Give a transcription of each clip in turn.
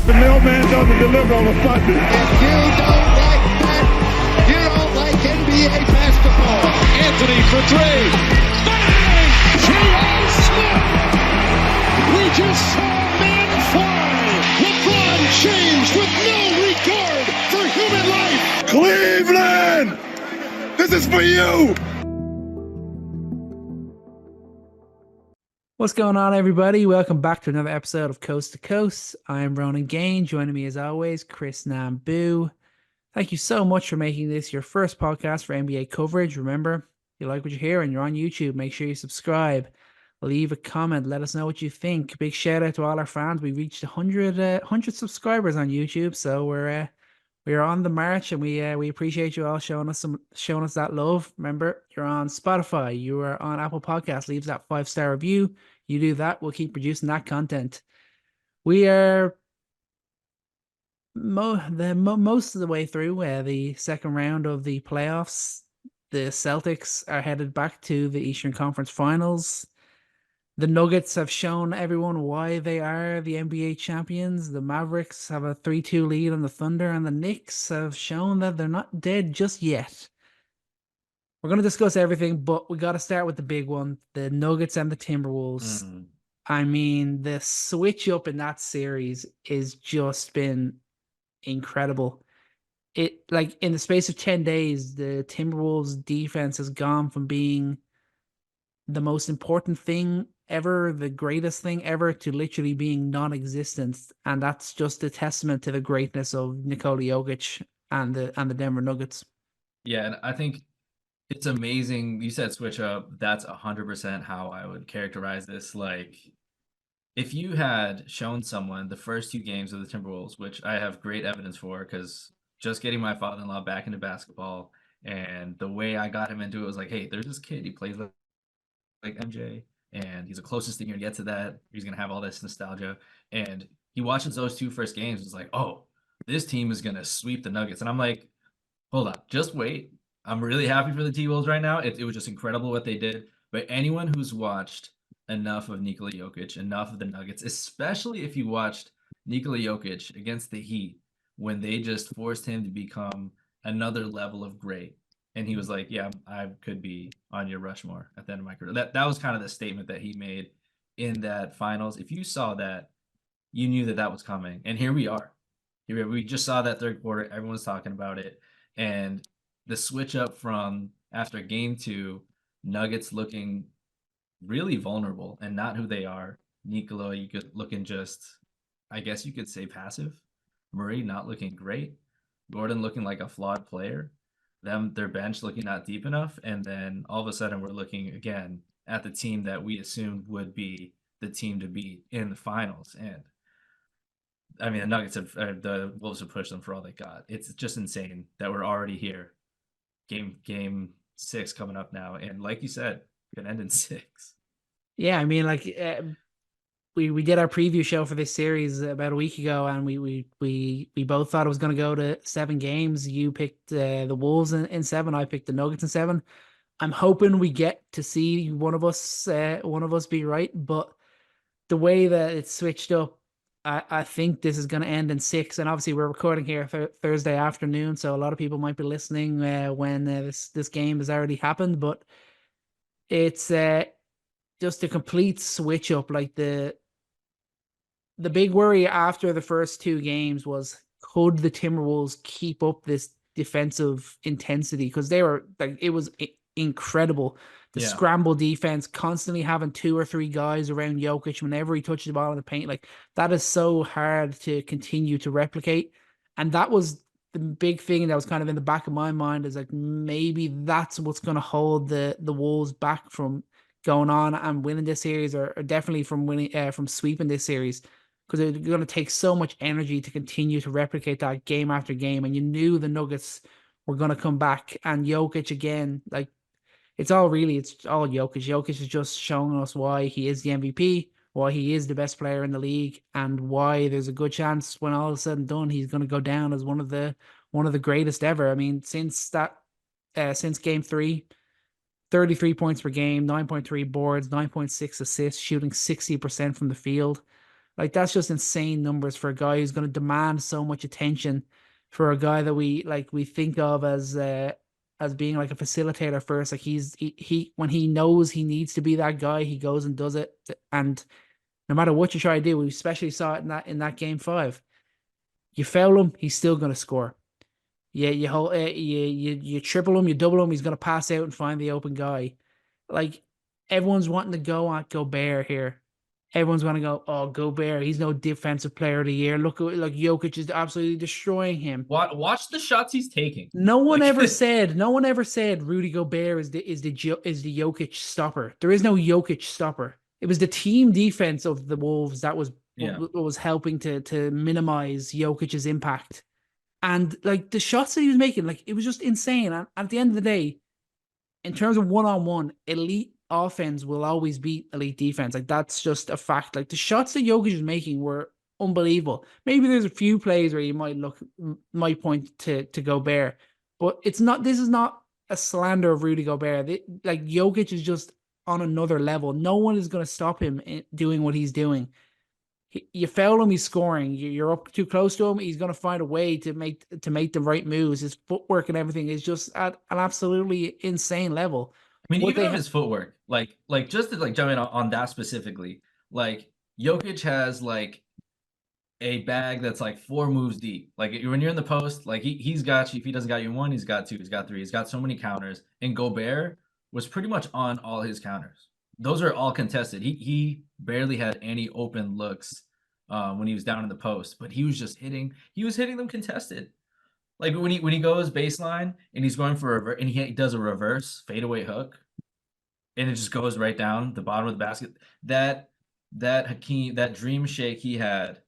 The mailman doesn't deliver on a Sunday. If you don't like that, you don't like NBA basketball. Anthony for three. Bang! J.R. Smith! We just saw men fly. LeBron James with no regard for human life. Cleveland! This is for you! What's going on, everybody? Welcome back to another episode of Coast to Coast. I'm Ronan Gaine. Joining me as always, Chris Nambu. Thank you so much for making this your first podcast for NBA coverage. Remember, if you like what you hear and you're on YouTube, make sure you subscribe. Leave a comment. Let us know what you think. Big shout out to all our fans. We reached 100 subscribers on YouTube, so we're on the march, and we appreciate you all showing us that love. Remember, you're on Spotify, you are on Apple Podcasts. Leave that 5-star review. You do that, we'll keep producing that content. We are most of the way through the second round of the playoffs. The Celtics are headed back to the Eastern Conference Finals. The Nuggets have shown everyone why they are the NBA champions. The Mavericks have a 3-2 lead on the Thunder, and the Knicks have shown that they're not dead just yet. We're going to discuss everything, but we got to start with the big one, the Nuggets and the Timberwolves. I mean, the switch up in that series has just been incredible. Like in the space of 10 days, the Timberwolves defense has gone from being the most important thing ever, the greatest thing ever, to literally being non-existent, and that's just a testament to the greatness of Nikola Jokic and the Denver Nuggets. Yeah, and I think it's amazing. You said switch up. That's 100% how I would characterize this. Like, if you had shown someone the first 2 games of the Timberwolves, which I have great evidence for, because just getting my father-in-law back into basketball, and the way I got him into it was like, hey, there's this kid, he plays like MJ, and he's the closest thing you're gonna get to that. He's gonna have all this nostalgia, and he watches those 2 first games. It's like, oh, this team is gonna sweep the Nuggets, and I'm like, hold on, just wait. I'm really happy for the T-Wolves right now. It was just incredible what they did. But anyone who's watched enough of Nikola Jokic, enough of the Nuggets, especially if you watched Nikola Jokic against the Heat when they just forced him to become another level of great. And he was like, yeah, I could be on your Rushmore at the end of my career. That was kind of the statement that he made in that finals. If you saw that, you knew that was coming. And here we are. We just saw that third quarter. Everyone's talking about it. And the switch up from after game 2, Nuggets looking really vulnerable and not who they are. Nikola, you could looking just, I guess you could say, passive. Murray not looking great. Gordon looking like a flawed player. Their bench looking not deep enough, and then all of a sudden we're looking again at the team that we assumed would be the team to beat in the finals. And I mean, the Nuggets the Wolves have pushed them for all they got. It's just insane that we're already here. Game 6 coming up now, and like you said, could end in 6. Yeah, I mean, like we did our preview show for this series about a week ago, and we both thought it was going to go to 7 games. You picked the Wolves in 7. I picked the Nuggets in 7. I'm hoping we get to see one of us be right, but the way that it's switched up, I think this is going to end in 6. And obviously, we're recording here Thursday afternoon, so a lot of people might be listening when this game has already happened. But it's just a complete switch up. Like the big worry after the first 2 games was, could the Timberwolves keep up this defensive intensity? Because they were like, it was incredible. The scramble defense, constantly having 2 or 3 guys around Jokic whenever he touched the ball in the paint. Like, that is so hard to continue to replicate. And that was the big thing that was kind of in the back of my mind, is like, maybe that's what's going to hold the Wolves back from going on and winning this series, or definitely from sweeping this series, because it's going to take so much energy to continue to replicate that game after game. And you knew the Nuggets were going to come back, and Jokic again, like, it's all Jokic. Jokic is just showing us why he is the MVP, why he is the best player in the league, and why there's a good chance when all is said and done, he's going to go down as one of the greatest ever. I mean, since game 3, 33 points per game, 9.3 boards, 9.6 assists, shooting 60% from the field. Like that's just insane numbers for a guy who's going to demand so much attention, for a guy that we think of as being like a facilitator first. Like he when he knows he needs to be that guy, he goes and does it. And no matter what you try to do, we especially saw it in that game 5. You foul him, he's still going to score. You triple him, you double him, he's going to pass out and find the open guy. Like everyone's wanting to go at Gobert here. Everyone's going to go, oh, Gobert, he's no defensive player of the year. Look, like Jokic is absolutely destroying him. Watch the shots he's taking. No one ever said Rudy Gobert is the Jokic stopper. There is no Jokic stopper. It was the team defense of the Wolves that was helping to minimize Jokic's impact. And like the shots that he was making, like it was just insane. And at the end of the day, in terms of one-on-one, elite offense will always beat elite defense. Like that's just a fact. Like the shots that Jokic was making were unbelievable. Maybe there's a few plays where you might point to Gobert, but this is not a slander of Rudy Gobert. Like Jokic is just on another level. No one is going to stop him doing what he's doing. You foul him, he's scoring. You're up too close to him, he's going to find a way to make the right moves. His footwork and everything is just at an absolutely insane level. I mean, even his footwork, like just to jump in on that specifically, like Jokic has like a bag that's like 4 moves deep. Like when you're in the post, like he's got you. If he doesn't got you in 1, he's got 2, he's got 3. He's got so many counters. And Gobert was pretty much on all his counters. Those are all contested. He barely had any open looks when he was down in the post, but he was just hitting. He was hitting them contested. Like when he goes baseline and he's going for and he does a reverse fadeaway hook, and it just goes right down the bottom of the basket. That dream shake he had,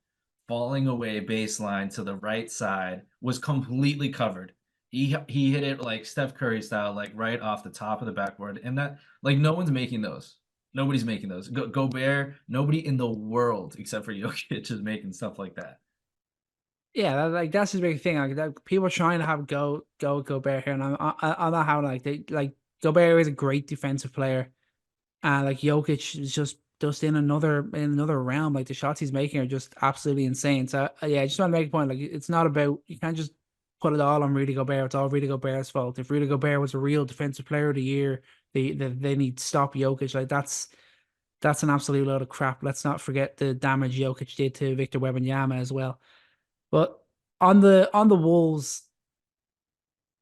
falling away baseline to the right side, was completely covered. He hit it like Steph Curry style, like right off the top of the backboard, and that like no one's making those. Nobody's making those. Gobert, nobody in the world except for Jokic is making stuff like that. Yeah, that's his big thing. Like people are trying to have Gobert here, and I'm not having like Gobert is a great defensive player, and like Jokic is just in another realm. Like the shots he's making are just absolutely insane. So yeah, I just want to make a point. Like it's not about, you can't just put it all on Rudy Gobert. It's all Rudy Gobert's fault. If Rudy Gobert was a real defensive player of the year, they need to stop Jokic. Like that's an absolute load of crap. Let's not forget the damage Jokic did to Victor Wembanyama as well. But on the Wolves,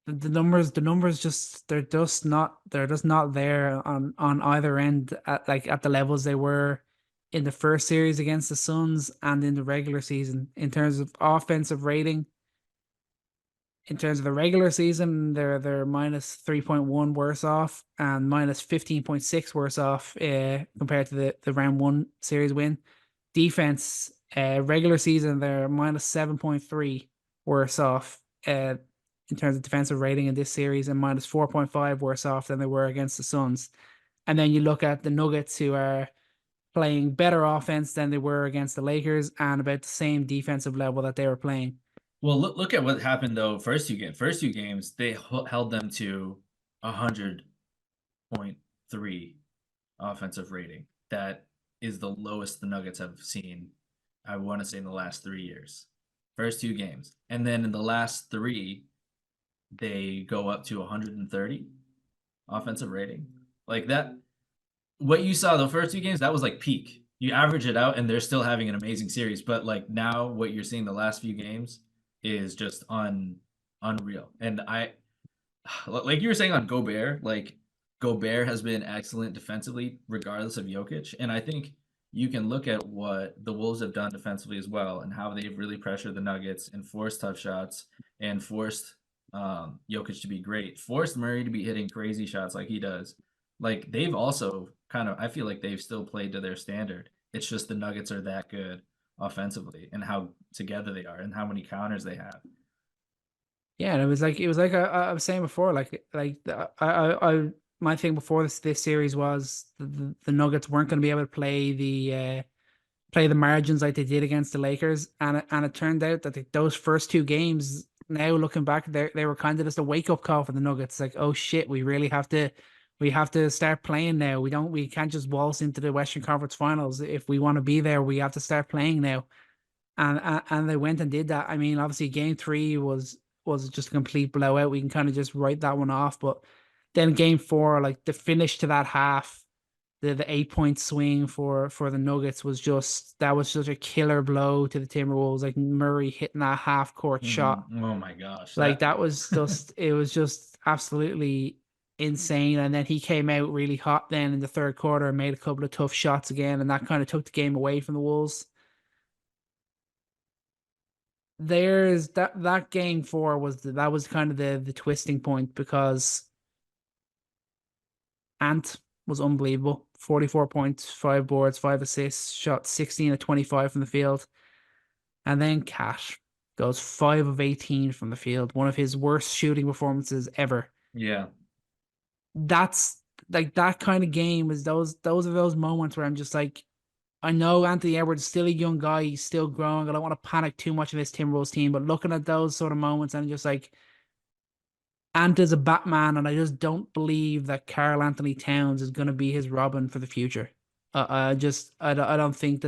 the numbers just they're just not there on either end at the levels they were in the first series against the Suns and in the regular season. In terms of offensive rating, in terms of the regular season, they're minus 3.1 worse off and minus 15.6 worse off compared to the round 1 series win. Defense, regular season, they're minus 7.3 worse off in terms of defensive rating in this series, and minus 4.5 worse off than they were against the Suns. And then you look at the Nuggets, who are playing better offense than they were against the Lakers and about the same defensive level that they were playing. Well, look at what happened though. First two games, they held them to 100.3 offensive rating. That is the lowest the Nuggets have seen, I want to say, in the last 3 years. First 2 games. And then in the last 3, they go up to 130 offensive rating. Like that, what you saw the first 2 games, that was like peak. You average it out and they're still having an amazing series. But like now what you're seeing the last few games is just unreal. And like you were saying on Gobert, like Gobert has been excellent defensively regardless of Jokic. And I think you can look at what the Wolves have done defensively as well, and how they've really pressured the Nuggets and forced tough shots and forced Jokic to be great, forced Murray to be hitting crazy shots like he does. Like they've also I feel like they've still played to their standard. It's just the Nuggets are that good offensively, and how together they are and how many counters they have. Yeah, and it was like I was saying before, my thing before this series was the Nuggets weren't going to be able to play the margins like they did against the Lakers, and it turned out that those first 2 games, now looking back, they were kind of just a wake up call for the Nuggets. Like, oh shit, we really have to We have to start playing now. We can't just waltz into the Western Conference Finals. If we want to be there, we have to start playing now. And they went and did that. I mean, obviously game 3 was just a complete blowout. We can kind of just write that one off. But then game 4, like the finish to that half, the 8-point swing for the Nuggets was just such a killer blow to the Timberwolves. Like Murray hitting that half court shot. Oh my gosh. Like that was just it was just absolutely insane. And then he came out really hot then in the third quarter and made a couple of tough shots again, and that kind of took the game away from the Wolves. There's that game 4 was kind of the twisting point, because Ant was unbelievable. 44 points, 5 boards, 5 assists, shot 16 of 25 from the field. And then Cat goes 5 of 18 from the field, one of his worst shooting performances ever. Yeah. That's like that kind of game is those are those moments where I'm just like, I know Anthony Edwards is still a young guy, he's still growing. I don't want to panic too much in this Timberwolves team, but looking at those sort of moments, I'm just like, Ant is a Batman, and I just don't believe that Karl Anthony Towns is going to be his Robin for the future. I don't think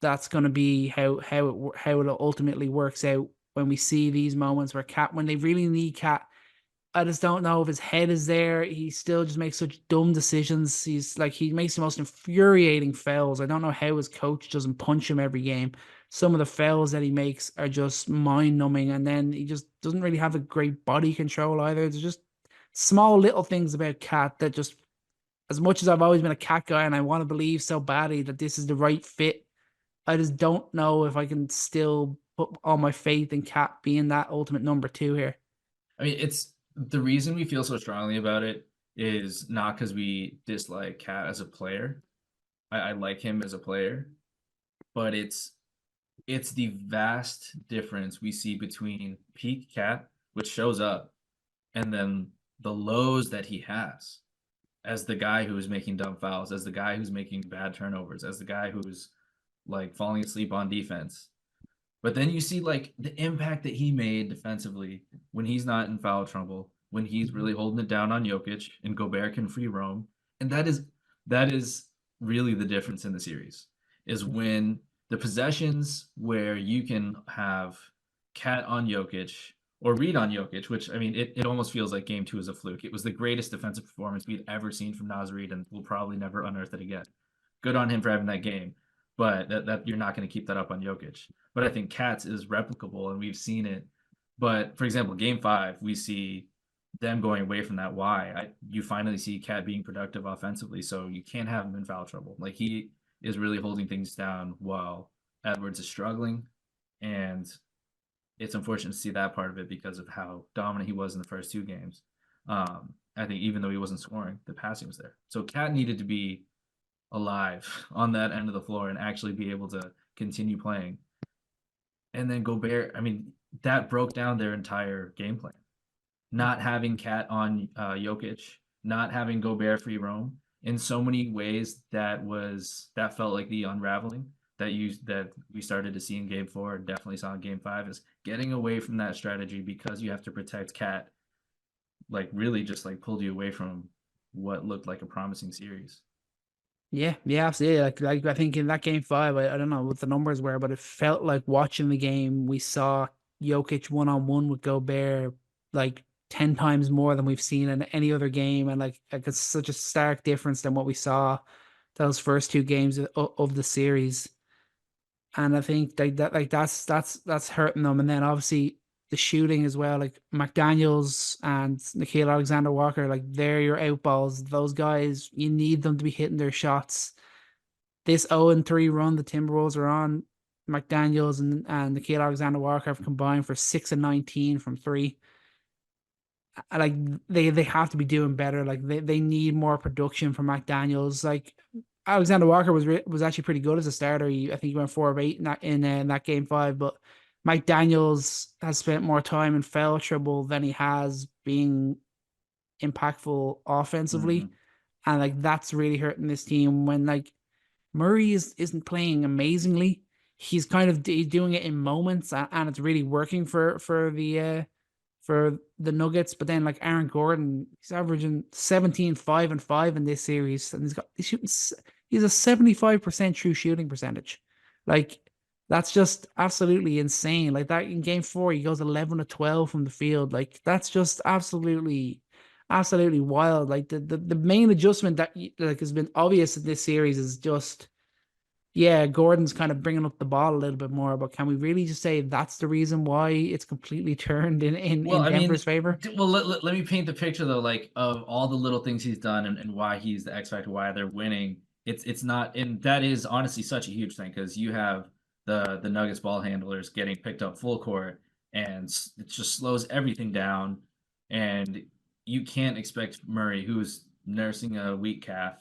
that's going to be how it ultimately works out when we see these moments where when they really need Cat. I just don't know if his head is there. He still just makes such dumb decisions. He makes the most infuriating fouls. I don't know how his coach doesn't punch him every game. Some of the fouls that he makes are just mind-numbing, and then he just doesn't really have a great body control either. There's just small little things about Cat that just, as much as I've always been a Cat guy and I want to believe so badly that this is the right fit, I just don't know if I can still put all my faith in Cat being that ultimate number 2 here. I mean, it's the reason we feel so strongly about it is not because we dislike Cat as a player. I like him as a player, but it's the vast difference we see between peak Cat, which shows up, and then the lows that he has as the guy who is making dumb fouls, as the guy who's making bad turnovers, as the guy who's like falling asleep on defense. But then you see like the impact that he made defensively when he's not in foul trouble, when he's really holding it down on Jokic and Gobert can free roam. And that is really the difference in the series, is when the possessions where you can have Cat on Jokic or Reed on Jokic, which, I mean, it almost feels like game 2 is a fluke. It was the greatest defensive performance we'd ever seen from Naz Reid, and we'll probably never unearth it again. Good on him for having that game, but that you're not going to keep that up on Jokic. But I think Cat's is replicable, and we've seen it. But for example, game 5, we see them going away from that. Why? You finally see Cat being productive offensively, so you can't have him in foul trouble. Like, he is really holding things down while Edwards is struggling, and it's unfortunate to see that part of it because of how dominant he was in the first 2 games. I think even though he wasn't scoring, the passing was there. So Cat needed to be alive on that end of the floor and actually be able to continue playing. And then Gobert, I mean, that broke down their entire game plan. Not having Cat on Jokic, not having Gobert free roam, in so many ways that felt like the unraveling that we started to see in game 4 and definitely saw in game 5, is getting away from that strategy because you have to protect Cat. Like, really just like pulled you away from what looked like a promising series. Yeah, absolutely. Like I think in that game 5, I don't know what the numbers were, but it felt like watching the game, we saw Jokic one-on-one with Gobert like 10 times more than we've seen in any other game, and like it's such a stark difference than what we saw those first 2 games of the series. And I think that's hurting them. And then obviously the shooting as well, like McDaniels and Nickeil Alexander-Walker, like they're your outballs. Those guys, you need them to be hitting their shots. This 0-3 run the Timberwolves are on, McDaniels and Nickeil Alexander-Walker have combined for 6 of 19 from 3. Like they have to be doing better. Like they need more production from McDaniels. Like Alexander Walker was actually pretty good as a starter. I think he went 4 of 8 in that game 5. But Mike Daniels has spent more time in foul trouble than he has being impactful offensively, and like that's really hurting this team. When like Murray isn't playing amazingly, he's kind of doing it in moments, and it's really working for for the Nuggets, but then like Aaron Gordon, he's averaging 17, 5 and 5 in this series, and he's a 75% true shooting percentage. Like that's just absolutely insane. Like that in game 4, he goes 11 to 12 from the field. Like that's just absolutely wild. Like the main adjustment that like has been obvious in this series is just, yeah, Gordon's kind of bringing up the ball a little bit more, but can we really just say that's the reason why it's completely turned Well, in I mean, Denver's favor? well, let me paint the picture though, like of all the little things he's done and why he's the X factor, why they're winning. It's not, and that is honestly such a huge thing because you have the Nuggets ball handlers getting picked up full court, and it just slows everything down, and you can't expect Murray, who's nursing a weak calf,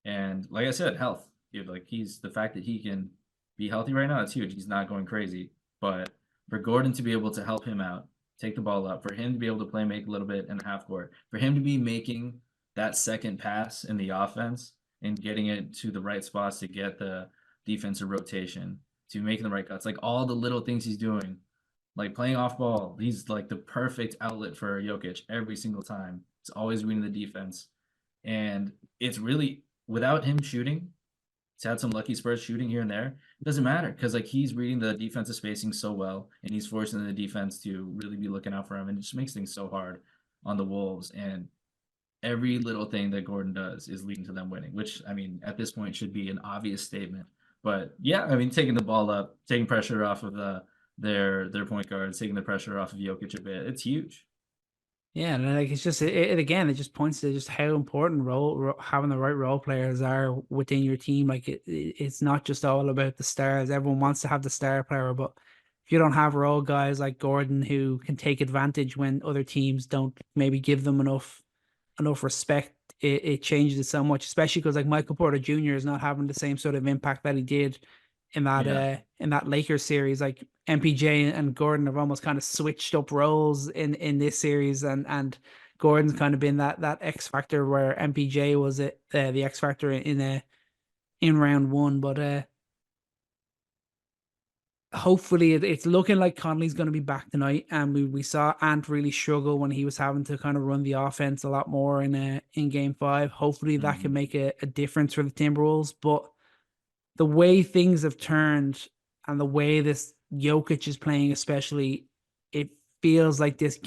and like I said, health. Dude, like he's the fact that he can be healthy right now, it's huge. He's not going crazy, but for Gordon to be able to help him out, take the ball up, for him to be able to play make a little bit in the half court, for him to be making that second pass in the offense and getting it to the right spots to get the defensive rotation, to making the right cuts, like all the little things he's doing, like playing off ball. He's like the perfect outlet for Jokic every single time. It's always reading the defense. And it's really without him shooting, he's had some lucky Spurs shooting here and there. It doesn't matter because like he's reading the defensive spacing so well, and he's forcing the defense to really be looking out for him, and it just makes things so hard on the Wolves. And every little thing that Gordon does is leading to them winning, which I mean at this point should be an obvious statement. But yeah, I mean taking the ball up, taking pressure off of their point guards, taking the pressure off of Jokic a bit, it's huge. Yeah, and like it's just it again. It just points to just how important having the right role players are within your team. Like it's not just all about the stars. Everyone wants to have the star player, but if you don't have role guys like Gordon who can take advantage when other teams don't maybe give them enough respect, it changes it so much. Especially because like Michael Porter Jr. is not having the same sort of impact that he did Yeah. in that Lakers series. Like MPJ and Gordon have almost kind of switched up roles in this series, and Gordon's kind of been that X factor where MPJ was the X factor in round 1. But hopefully it's looking like Conley's going to be back tonight, and we saw Ant really struggle when he was having to kind of run the offense a lot more in game 5. Hopefully that can make a difference for the Timberwolves, but the way things have turned and the way this Jokic is playing, especially, it feels like this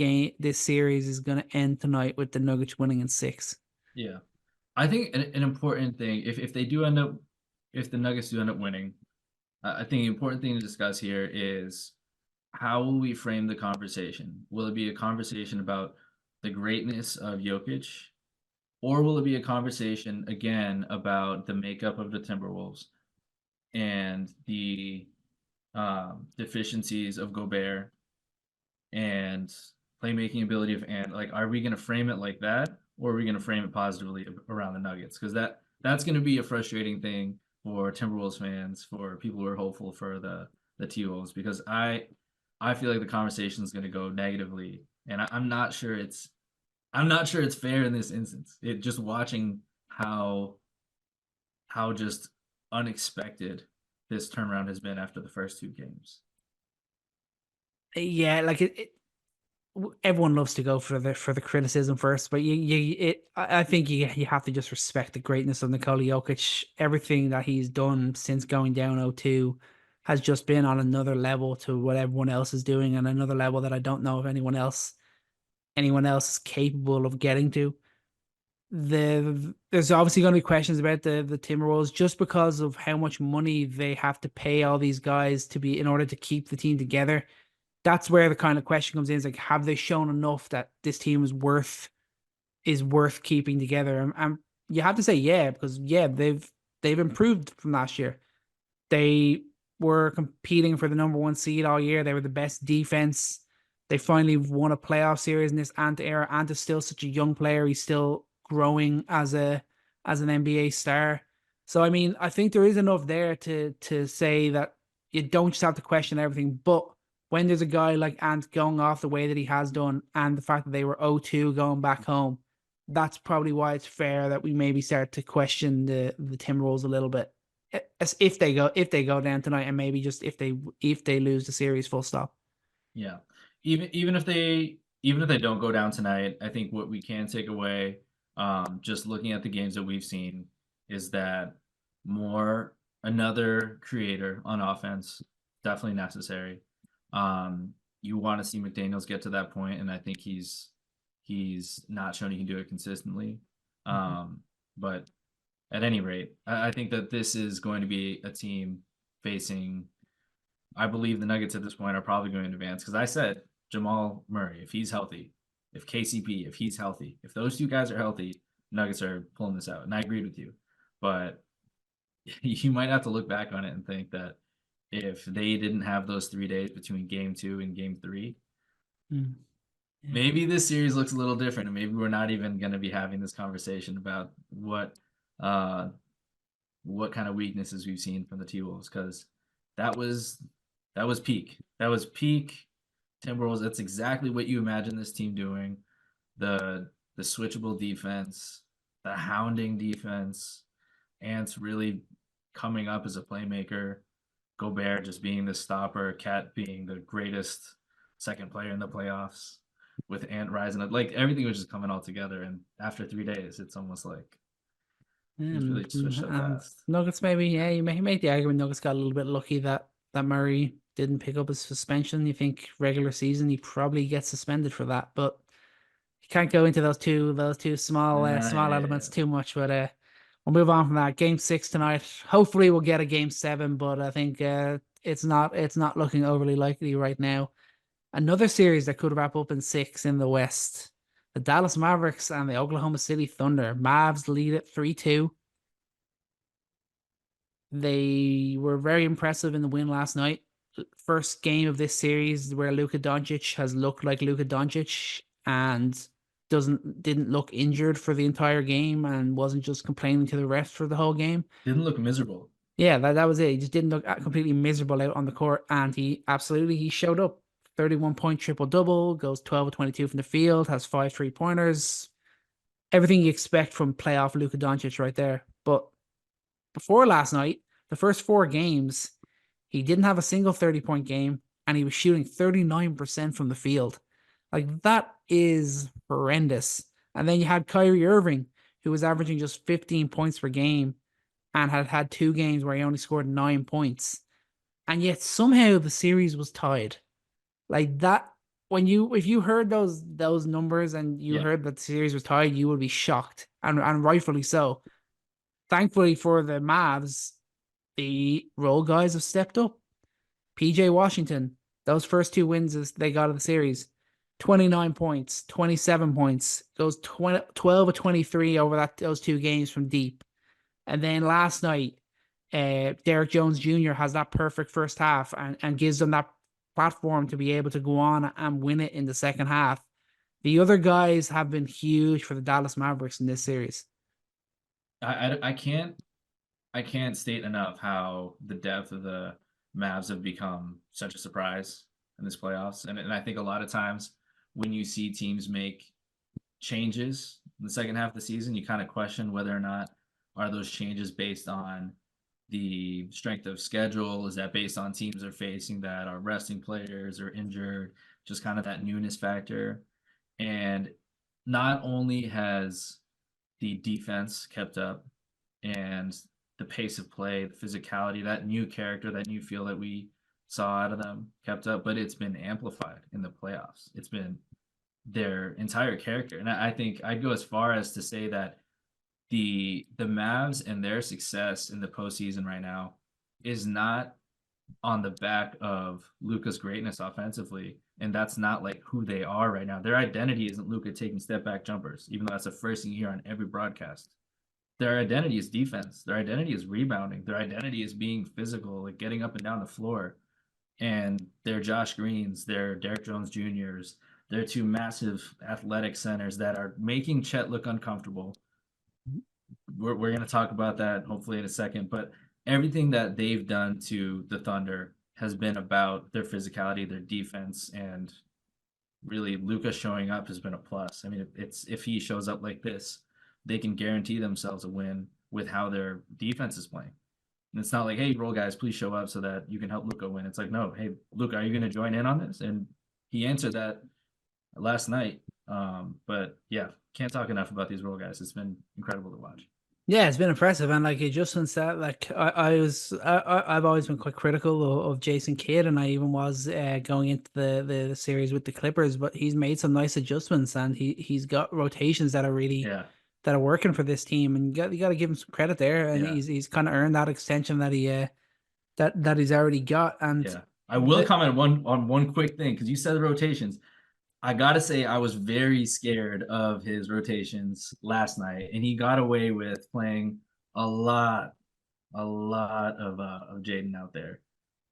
series is going to end tonight with the Nuggets winning in 6. Yeah. I think an important thing, if they do end up, if the Nuggets do end up winning, I think the important thing to discuss here is how will we frame the conversation? Will it be a conversation about the greatness of Jokic, or will it be a conversation again about the makeup of the Timberwolves and the deficiencies of Gobert and playmaking ability of Ant? Like, are we going to frame it like that, or are we going to frame it positively around the Nuggets? Because that's going to be a frustrating thing for Timberwolves fans, for people who are hopeful for the T-Wolves, because I feel like the conversation is going to go negatively, and I'm not sure it's fair in this instance. It just watching how just unexpected this turnaround has been after the first 2 games. Yeah, like everyone loves to go for the criticism first, but I think you have to just respect the greatness of Nikola Jokic. Everything that he's done since going down 0-2 has just been on another level to what everyone else is doing, and another level that I don't know if anyone else is capable of getting to. There's obviously going to be questions about the Timberwolves just because of how much money they have to pay all these guys to be in order to keep the team together. That's where the kind of question comes in, is like, have they shown enough that this team is worth keeping together? And you have to say yeah, because yeah, they've improved from last year. They were competing for the number 1 seed all year. They were the best defense. They finally won a playoff series in this Ant era. Ant is still such a young player. He's still growing as an NBA star. So I mean, I think there is enough there to say that you don't just have to question everything. But when there's a guy like Ant going off the way that he has done, and the fact that they were 0-2 going back home, that's probably why it's fair that we maybe start to question the Timberwolves a little bit. As if they go down tonight, and maybe just if they lose the series, full stop. Yeah. Even if they even if they don't go down tonight, I think what we can take away, just looking at the games that we've seen, is that another creator on offense, definitely necessary. You want to see McDaniels get to that point, and I think he's not shown he can do it consistently. But at any rate, I think that this is going to be a team facing. I believe the Nuggets at this point are probably going to advance because I said Jamal Murray, if he's healthy, if KCP, if he's healthy, if those two guys are healthy, Nuggets are pulling this out. And I agreed with you. But you might have to look back on it and think that if they didn't have those 3 days between game 2 and game 3, maybe this series looks a little different. And maybe we're not even going to be having this conversation about what kind of weaknesses we've seen from the T-Wolves, because that was peak. That was peak Timberwolves. That's exactly what you imagine this team doing. The switchable defense, the hounding defense, Ants really coming up as a playmaker, Gobert just being the stopper, Cat being the greatest second player in the playoffs, with Ant rising up. Like, everything was just coming all together. And after 3 days, it's almost like he's really switched up fast. Nuggets, maybe, yeah, you make the argument Nuggets got a little bit lucky that Murray didn't pick up his suspension. You think regular season he probably gets suspended for that, but you can't go into those two small elements too much. But we'll move on from that. Game 6 tonight. Hopefully we'll get a game 7, but I think it's not looking overly likely right now. Another series that could wrap up in 6 in the West. The Dallas Mavericks and the Oklahoma City Thunder. Mavs lead it 3-2. They were very impressive in the win last night. First game of this series where Luka Doncic has looked like Luka Doncic and didn't look injured for the entire game and wasn't just complaining to the refs for the whole game. Didn't look miserable. Yeah, that was it. He just didn't look completely miserable out on the court, and he showed up. 31-point triple-double, goes 12 of 22 from the field, has 5 3-pointers. Everything you expect from playoff Luka Doncic right there. But before last night, the first 4 games, he didn't have a single 30-point game, and he was shooting 39% from the field. Like, that is horrendous. And then you had Kyrie Irving, who was averaging just 15 points per game and had 2 games where he only scored 9 points. And yet somehow the series was tied. Like that, if you heard those numbers and you heard that the series was tied, you would be shocked, and rightfully so. Thankfully for the Mavs, the role guys have stepped up. PJ Washington, those first 2 wins they got of the series, 29 points, 27 points, goes 12 of 23 over those 2 games from deep. And then last night, Derek Jones Jr. has that perfect first half and gives them that platform to be able to go on and win it in the second half. The other guys have been huge for the Dallas Mavericks in this series. I can't state enough how the depth of the Mavs have become such a surprise in this playoffs. And I think a lot of times when you see teams make changes in the second half of the season, you kind of question whether or not are those changes based on the strength of schedule. Is that based on teams they're facing that are resting players or injured? Just kind of that newness factor. And not only has the defense kept up and the pace of play, the physicality, that new character, that new feel that we saw out of them kept up, but it's been amplified in the playoffs. It's been their entire character. And I think I'd go as far as to say that the Mavs and their success in the postseason right now is not on the back of Luka's greatness offensively, and that's not like who they are right now. Their identity isn't Luka taking step back jumpers, even though that's the first thing you hear on every broadcast. Their identity is defense. Their identity is rebounding. Their identity is being physical, like getting up and down the floor. And their Josh Greens, their Derek Jones Jr.'s, their 2 massive athletic centers that are making Chet look uncomfortable. We're going to talk about that hopefully in a second, but everything that they've done to the Thunder has been about their physicality, their defense, and really Luka showing up has been a plus. I mean, if he shows up like this, they can guarantee themselves a win with how their defense is playing. And it's not like, hey, role guys, please show up so that you can help Luka win. It's like, no, hey, Luka, are you going to join in on this? And he answered that last night. But yeah, can't talk enough about these role guys. It's been incredible to watch. Yeah, it's been impressive, and like adjustments that like I've always been quite critical of Jason Kidd, and I even was going into the series with the Clippers, but he's made some nice adjustments, and he's got rotations that are really Yeah, that are working for this team, and you got to give him some credit there, and yeah, he's kind of earned that extension that he that he's already got, and yeah. I will comment on one quick thing because you said the rotations. I gotta say, I was very scared of his rotations last night, and he got away with playing a lot, of Jaden out there.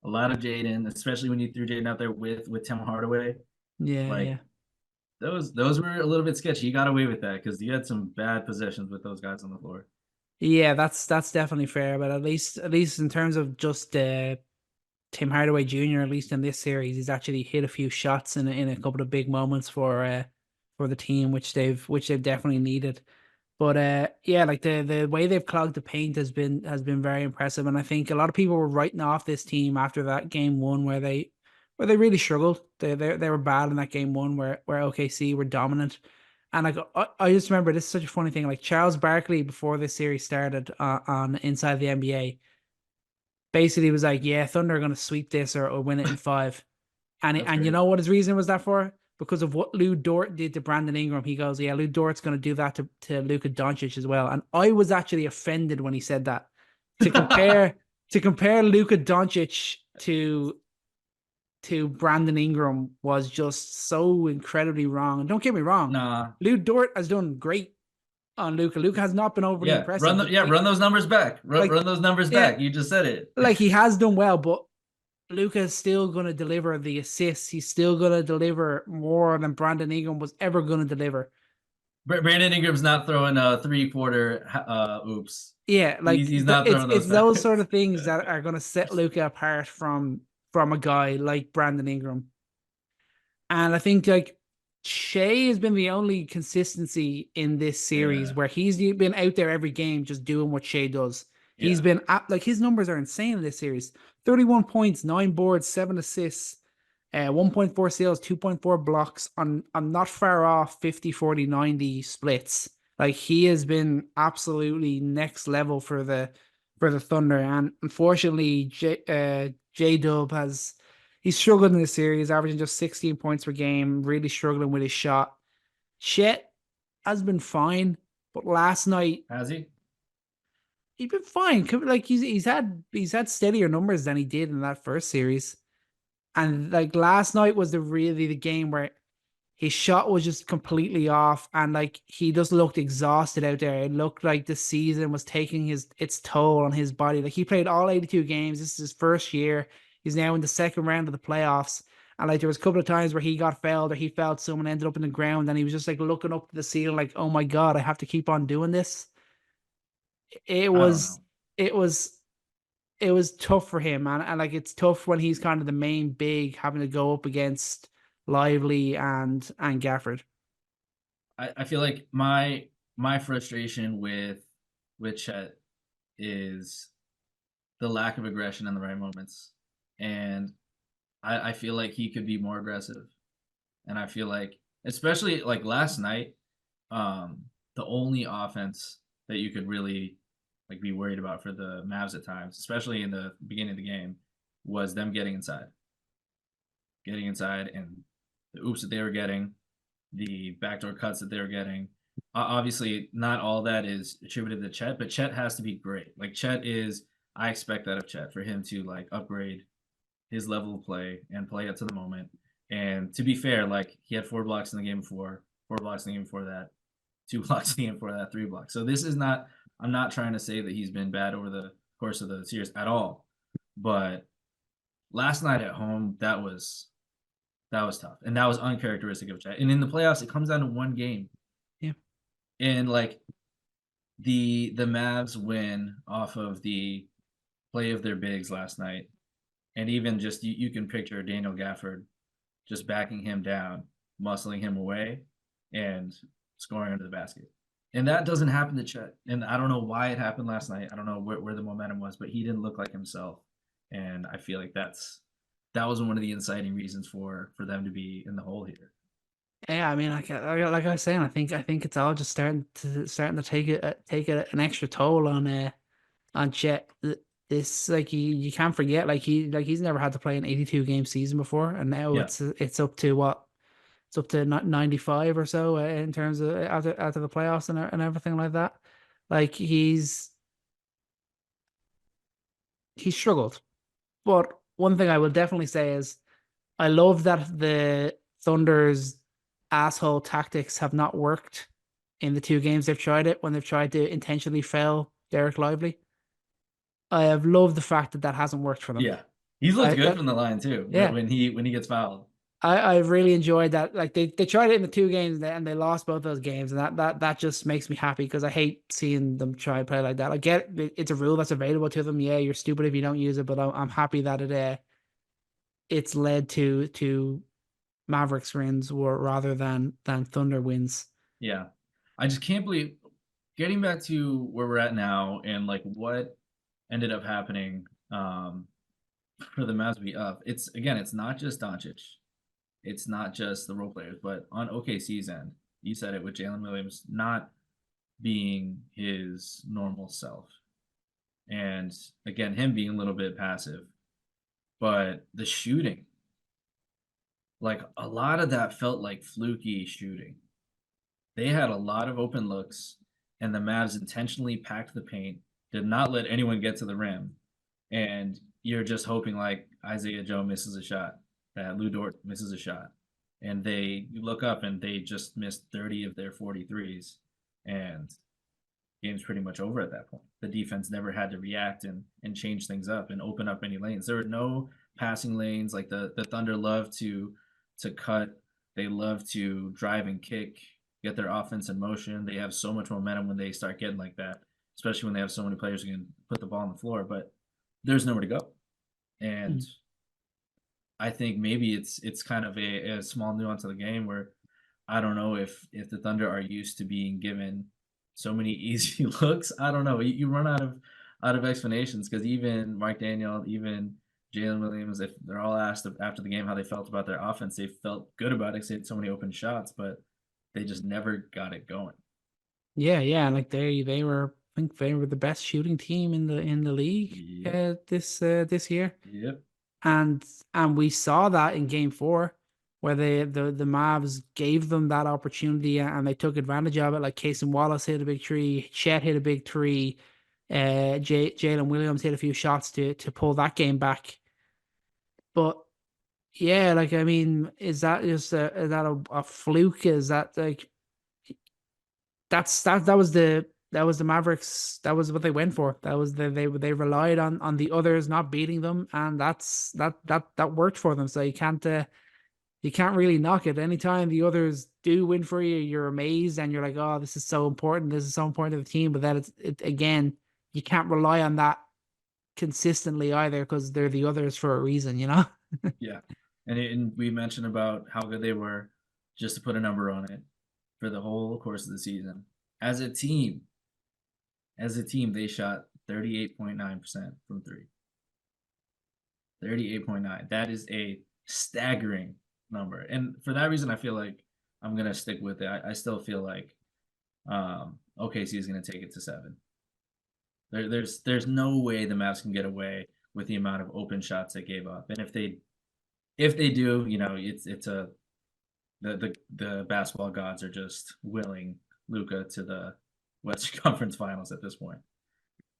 A lot of Jaden, especially when you threw Jaden out there with Tim Hardaway. yeah, Like yeah. those were a little bit sketchy. He got away with that because you had some bad possessions with those guys on the floor. Yeah, that's definitely fair, but at least in terms of just Tim Hardaway Jr., at least in this series, he's actually hit a few shots in a couple of big moments for the team, which they've definitely needed. But yeah, like the way they've clogged the paint has been very impressive, and I think a lot of people were writing off this team after that game one where they really struggled. They were bad in that game one where OKC were dominant. And like I just remember, this is such a funny thing. Like Charles Barkley before this series started on Inside the NBA, basically was like, "Yeah, Thunder are going to sweep this or win it in five." That's And you great. know what his reason was that for? Because of what Lou Dort did to Brandon Ingram. He goes, "Yeah, Lou Dort's going to do that to Luka Doncic as well." And I was actually offended when he said that. To compare to compare Luka Doncic to Brandon Ingram was just so incredibly wrong. And don't get me wrong, Nah, Lou Dort has done great on Luka. Luka has not been overly yeah, impressive, but run those numbers back. like Run those numbers yeah, back. You just said it. like he has done well, but Luka is still going to deliver the assists. He's still going to deliver more than Brandon Ingram was ever going to deliver. Brandon Ingram's not throwing a 3/4 oops. Yeah, like He's not it's throwing it's those those sort times. of things that are going to set Luka apart from a guy like Brandon Ingram. And I think like Shea has been the only consistency in this series Yeah, where he's been out there every game just doing what Shea does. He's yeah. been at, like his numbers are insane in this series. 31 points, 9 boards, 7 assists, 1.4 steals, 2.4 blocks on not far off 50-40-90 splits. Like he has been absolutely next level for the Thunder. And unfortunately, J Dub he's struggled in this series, averaging just 16 points per game, really struggling with his shot. Chet has been fine, but last night Has he? he's been fine. Like he's had steadier numbers than he did in that first series. And like last night was the game where his shot was just completely off, and like he just looked exhausted out there. It looked like the season was taking its toll on his body. Like he played all 82 games. This is his first year. He's now in the second round of the playoffs. And like there was a couple of times where he got fouled or he felt someone ended up in the ground, and he was just like looking up to the ceiling, like, "Oh my God, I have to keep on doing this." It I don't was know. it was it was tough for him, and like it's tough when he's kind of the main big having to go up against Lively and Gafford. I feel like my frustration with Chet is the lack of aggression in the right moments. And I feel like he could be more aggressive. And I feel like, especially like last night, the only offense that you could really like be worried about for the Mavs at times, especially in the beginning of the game, was them getting inside, and the oops that they were getting, the backdoor cuts that they were getting. Obviously, not all that is attributed to Chet, but Chet has to be great. Like Chet is, I expect that of Chet for him to like upgrade his level of play and play up to the moment. And to be fair, like he had 4 blocks in the game before, 4 blocks in the game before that, 2 blocks in the game before that, 3 blocks. So this is not. I'm not trying to say that he's been bad over the course of the series at all, but last night at home, that was tough, and that was uncharacteristic of Chet. And in the playoffs, it comes down to one game, Yeah. and like the Mavs win off of the play of their bigs last night, and even just you can picture Daniel Gafford just backing him down, muscling him away, and scoring under the basket. And that doesn't happen to Chet. And I don't know why it happened last night. I don't know where the momentum was, but he didn't look like himself. And I feel like that was one of the inciting reasons for them to be in the hole here. Yeah, I mean, like I was saying, I think it's all just starting to take an extra toll on Chet. This like you can't forget he's never had to play an 82 game season before, and now Yeah. it's up to what it's up to 95 or so in terms of after the playoffs and everything like that. Like he's struggled, but one thing I will definitely say is I love that the Thunder's asshole tactics have not worked in the two games they've tried it when they've tried to intentionally foul Derek Lively. I have loved the fact that that hasn't worked for them. Yeah. He's looked good I from the line too yeah, when he gets fouled. I've really enjoyed that. Like they tried it in the two games and they lost both those games, and that just makes me happy because I hate seeing them try and play like that. I get it's a rule that's available to them. Yeah, you're stupid if you don't use it, but I'm happy that it's led to Mavericks wins rather than Thunder wins. Yeah. I just can't believe getting back to where we're at now and like what ended up happening for the Mavs to be up. It's not just Doncic. It's not just the role players, but on OKC's end, you said it with Jalen Williams not being his normal self. And again, him being a little bit passive. But the shooting, like a lot of that felt like fluky shooting. They had a lot of open looks, and the Mavs intentionally packed the paint, did not let anyone get to the rim. And you're just hoping like Isaiah Joe misses a shot, that Lou Dort misses a shot. And you look up and they just missed 30 of their 43s. And game's pretty much over at that point. The defense never had to react and change things up and open up any lanes. There were no passing lanes. Like the Thunder love to cut. They love to drive and kick, get their offense in motion. They have so much momentum when they start getting like that, especially when they have so many players who can put the ball on the floor. But there's nowhere to go. And I think maybe it's kind of a small nuance of the game where I don't know if the Thunder are used to being given so many easy looks. I don't know. You run out of explanations because even Mike Daniel, even Jalen Williams, if they're all asked after the game how they felt about their offense, they felt good about it because they had so many open shots, but they just never got it going. Yeah, like they were I think they were the best shooting team in the league Yep. this year. Yep. And we saw that in game 4 where the Mavs gave them that opportunity and they took advantage of it. Like Casey Wallace hit a big three, Chet hit a big three, Jalen Williams hit a few shots to pull that game back. But yeah, like I mean, is that just is that a fluke? Is that like that was the Mavericks. That was what they went for. That was they relied on the others not beating them, and that worked for them. So you can't really knock it. Anytime the others do win for you, you're amazed and you're like, oh, this is so important. This is so important to the team. But then it again, you can't rely on that consistently either because they're the others for a reason, you know? Yeah. And we mentioned about how good they were, just to put a number on it, for the whole course of the season. As a team, they shot 38.9% from three. 38.9. That is a staggering number. And for that reason, I feel like I'm going to stick with it. I still feel like OKC is going to take it to 7. There's no way the Mavs can get away with the amount of open shots they gave up. And if they do, you know, the basketball gods are just willing Luka to the Western Conference Finals at this point.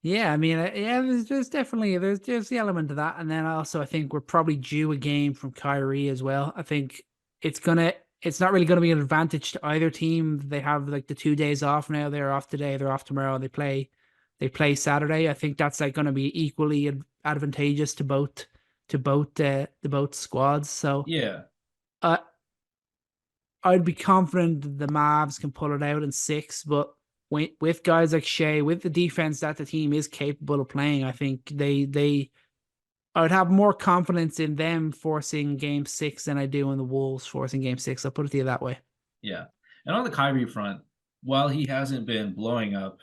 Yeah, I mean, yeah, there's definitely there's the element of that, and then also I think we're probably due a game from Kyrie as well. I think it's not really gonna be an advantage to either team. They have like the 2 days off now. They're off today. They're off tomorrow. They play Saturday. I think that's like gonna be equally advantageous to both squads. So Yeah, uh, I'd be confident the Mavs can pull it out in 6, but with guys like Shea, with the defense that the team is capable of playing, I think I would have more confidence in them forcing game 6 than I do in the Wolves forcing game 6. I'll put it to you that way. yeah. And on the Kyrie front, while he hasn't been blowing up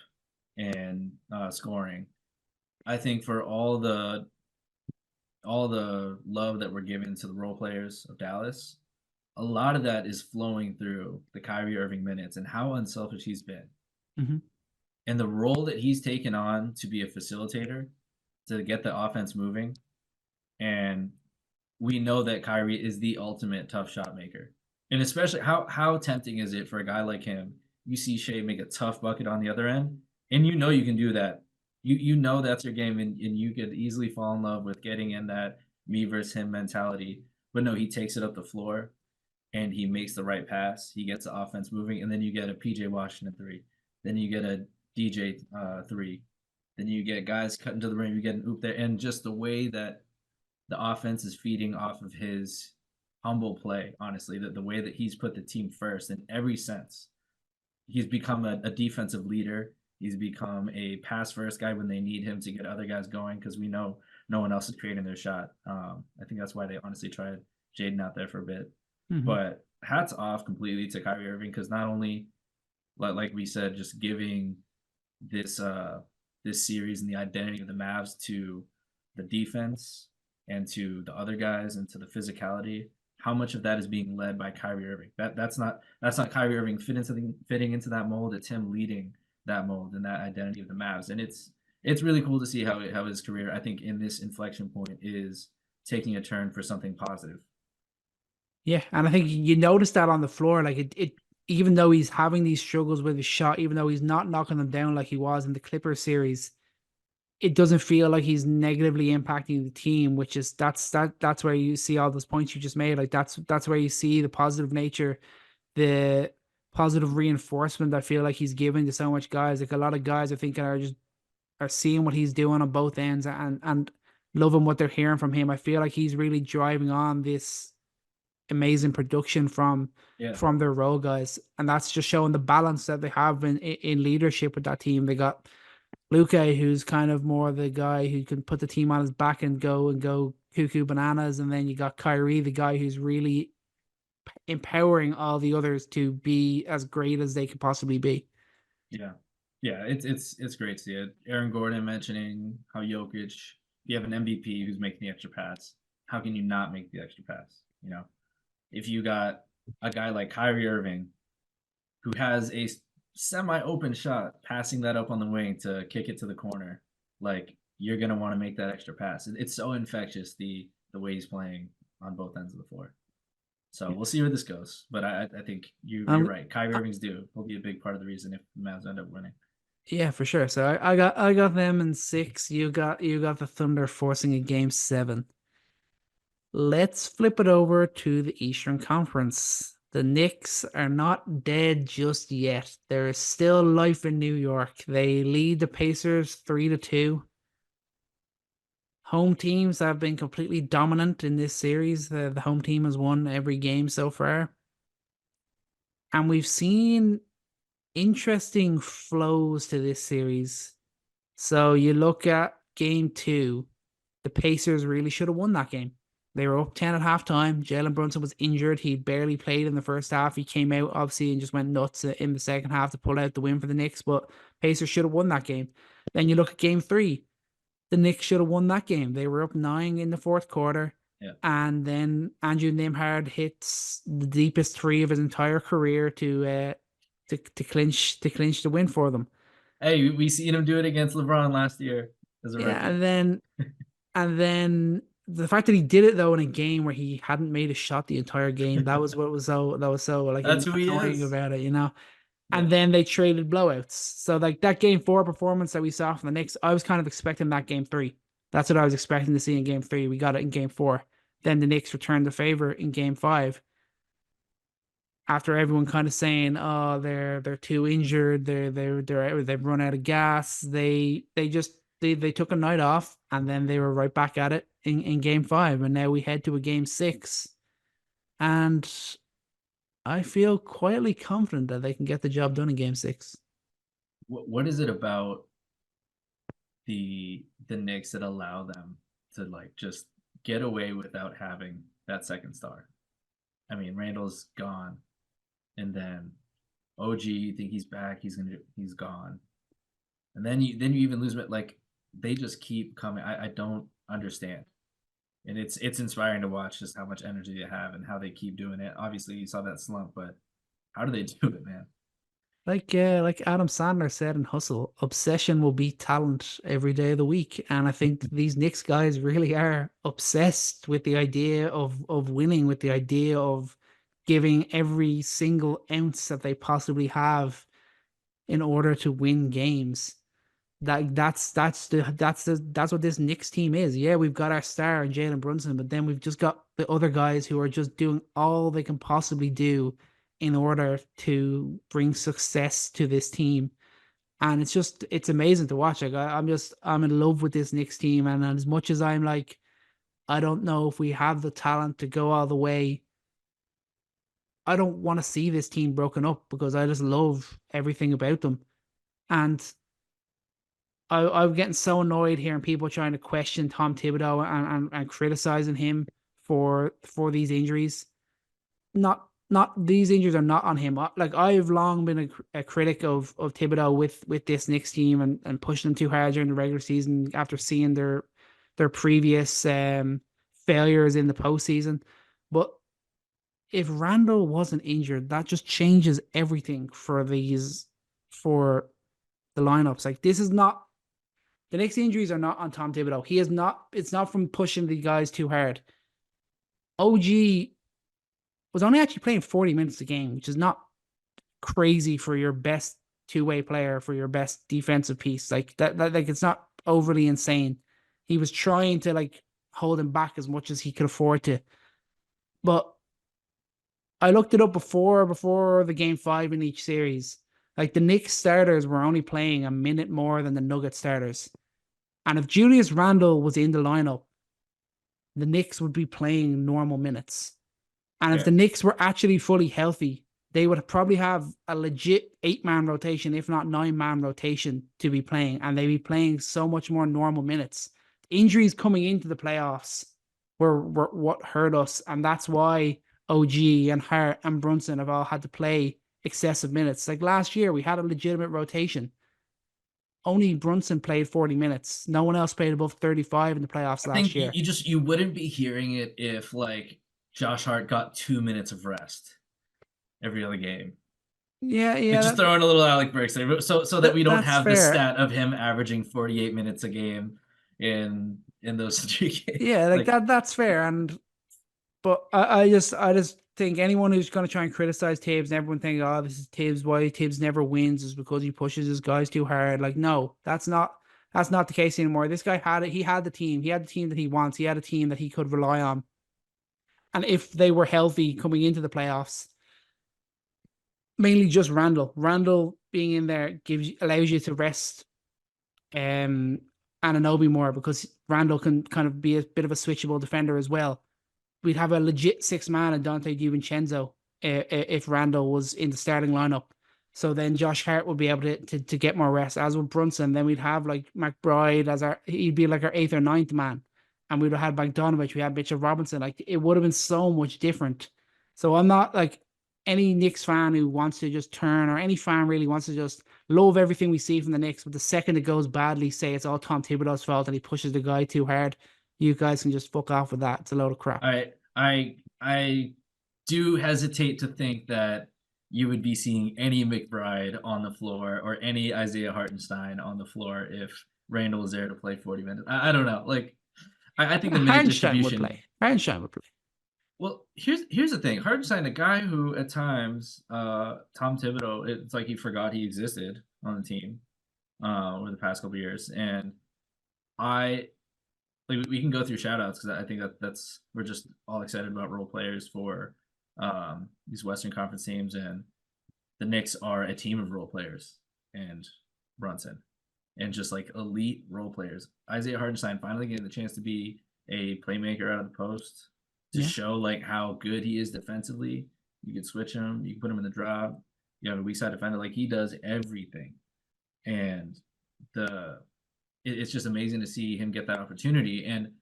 and scoring, I think for all the love that we're giving to the role players of Dallas, a lot of that is flowing through the Kyrie Irving minutes and how unselfish he's been. Mm-hmm. And the role that he's taken on to be a facilitator, to get the offense moving. And we know that Kyrie is the ultimate tough shot maker. And especially how tempting is it for a guy like him? You see Shea make a tough bucket on the other end, and you know you can do that. You know that's your game, and you could easily fall in love with getting in that me versus him mentality. But no, he takes it up the floor and he makes the right pass. He gets the offense moving, and then you get a PJ Washington three. Then you get a DJ three. Then you get guys cutting to the rim. You get an oop there, and just the way that the offense is feeding off of his humble play. Honestly, the way that he's put the team first in every sense. He's become a defensive leader. He's become a pass first guy when they need him to get other guys going because we know no one else is creating their shot. I think that's why they honestly tried Jaden out there for a bit. Mm-hmm. But hats off completely to Kyrie Irving because not only, like we said, just giving this this series and the identity of the Mavs to the defense and to the other guys and to the physicality, how much of that is being led by Kyrie Irving? That's not Kyrie Irving fitting into that mold. It's him leading that mold and that identity of the Mavs. And it's really cool to see how his career, I think, in this inflection point is taking a turn for something positive. Yeah, and I think you notice that on the floor, like it even though he's having these struggles with his shot, even though he's not knocking them down like he was in the Clippers series, it doesn't feel like he's negatively impacting the team, which is that's where you see all those points you just made. Like that's where you see the positive nature, the positive reinforcement I feel like he's giving to so much guys. Like a lot of guys I think are seeing what he's doing on both ends and loving what they're hearing from him. I feel like he's really driving on this amazing production from their role guys, and that's just showing the balance that they have in leadership with that team. They got Luka, who's kind of more the guy who can put the team on his back and go cuckoo bananas, and then you got Kyrie, the guy who's really empowering all the others to be as great as they could possibly be. Yeah, it's great to see it. Aaron Gordon mentioning how Jokic, if you have an MVP who's making the extra pass, how can you not make the extra pass? You know, if you got a guy like Kyrie Irving, who has a semi-open shot, passing that up on the wing to kick it to the corner, like you're gonna want to make that extra pass. It's so infectious the way he's playing on both ends of the floor. So we'll see where this goes. But I think you're right. Kyrie Irving's due will be a big part of the reason if the Mavs end up winning. Yeah, for sure. So I got them in 6. You got the Thunder forcing a game 7. Let's flip it over to the Eastern Conference. The Knicks are not dead just yet. There is still life in New York. They lead the Pacers 3-2. Home teams have been completely dominant in this series. The home team has won every game so far. And we've seen interesting flows to this series. So you look at game 2, the Pacers really should have won that game. They were up 10 at halftime. Jalen Brunson was injured. He barely played in the first half. He came out, obviously, and just went nuts in the second half to pull out the win for the Knicks. But Pacers should have won that game. Then you look at game 3. The Knicks should have won that game. They were up 9 in the fourth quarter. Yeah. And then Andrew Nembhard hits the deepest 3 of his entire career to clinch the win for them. Hey, we seen him do it against LeBron last year as a rookie. and then the fact that he did it though in a game where he hadn't made a shot the entire game, that was so like that's who he is about it, you know. And then they traded blowouts. So like that game 4 performance that we saw from the Knicks, I was kind of expecting that game 3. That's what I was expecting to see in game 3. We got it in game 4. Then the Knicks returned the favor in game 5. After everyone kind of saying, "Oh, they're too injured, they've run out of gas," they took a night off, and then they were right back at it in game 5, and now we head to a game 6, and I feel quietly confident that they can get the job done in game 6. What is it about the Knicks that allow them to like just get away without having that second star? I mean, Randall's gone. And then OG, you think he's back, he's gone. And then you even lose, but like they just keep coming. I don't understand. And it's inspiring to watch just how much energy they have and how they keep doing it. Obviously, you saw that slump, but how do they do it, man? Like Adam Sandler said in Hustle, obsession will beat talent every day of the week. And I think these Knicks guys really are obsessed with the idea of winning, with the idea of giving every single ounce that they possibly have in order to win games. That's what this Knicks team is. Yeah, we've got our star in Jalen Brunson, but then we've just got the other guys who are just doing all they can possibly do in order to bring success to this team. And it's amazing to watch. Like I'm in love with this Knicks team. And as much as I'm like, I don't know if we have the talent to go all the way, I don't want to see this team broken up because I just love everything about them. And I'm getting so annoyed hearing people trying to question Tom Thibodeau and criticizing him for these injuries. Not these injuries are not on him. Like I've long been a critic of Thibodeau with this Knicks team and pushing them too hard during the regular season after seeing their previous failures in the postseason. But if Randall wasn't injured, that just changes everything for the lineups. Like this is not the Knicks injuries are not on Tom Thibodeau. He is not. It's not from pushing the guys too hard. OG was only actually playing 40 minutes a game, which is not crazy for your best two-way player, for your best defensive piece. Like that like it's not overly insane. He was trying to like hold him back as much as he could afford to. But I looked it up before the game 5 in each series. Like the Knicks starters were only playing a minute more than the Nugget starters. And if Julius Randle was in the lineup, the Knicks would be playing normal minutes. And if the Knicks were actually fully healthy, they would probably have a legit 8-man rotation, if not 9-man rotation to be playing. And they'd be playing so much more normal minutes. Injuries coming into the playoffs were what hurt us. And that's why OG and Hart and Brunson have all had to play excessive minutes. Like last year, we had a legitimate rotation. Only Brunson played 40 minutes. No one else played above 35 in the playoffs last year. You wouldn't be hearing it if like Josh Hart got 2 minutes of rest every other game. Yeah. Just throwing a little Alec Burks there, so that we don't have fair. the stat of him averaging 48 minutes a game in those 3 games. Yeah, like that's fair. But I just think anyone who's going to try and criticize Thibs and everyone think, oh, this is Thibs, why Thibs never wins is because he pushes his guys too hard. Like, no, that's not the case anymore. This guy he had the team. He had the team that he wants. He had a team that he could rely on. And if they were healthy coming into the playoffs, mainly just Randall being in there allows you to rest Anunoby more because Randall can kind of be a bit of a switchable defender as well. We'd have a legit 6-man in Dante DiVincenzo if Randall was in the starting lineup. So then Josh Hart would be able to get more rest, as would Brunson. Then we'd have like McBride he'd be like our 8th or 9th man. And we'd have had Bogdanovich, we had Mitchell Robinson. Like it would have been so much different. So I'm not like any Knicks fan who wants to just turn, or any fan really wants to just love everything we see from the Knicks, but the second it goes badly, say it's all Tom Thibodeau's fault and he pushes the guy too hard. You guys can just fuck off with that. It's a load of crap. I do hesitate to think that you would be seeing any McBride on the floor or any Isaiah Hartenstein on the floor if Randall was there to play 40 minutes. I don't know. Like, I think the minute distribution. Hartenstein would play. Well, here's the thing. Hartenstein, a guy who at times, Tom Thibodeau, it's like he forgot he existed on the team over the past couple of years, and we can go through shout outs because I think that's we're just all excited about role players for these Western Conference teams, and the Knicks are a team of role players and Brunson and just like elite role players. Isaiah Hartenstein finally getting the chance to be a playmaker out of the post to show like how good he is defensively. You could switch him, you can put him in the drop, you have a weak side defender, like he does everything. And it's just amazing to see him get that opportunity. And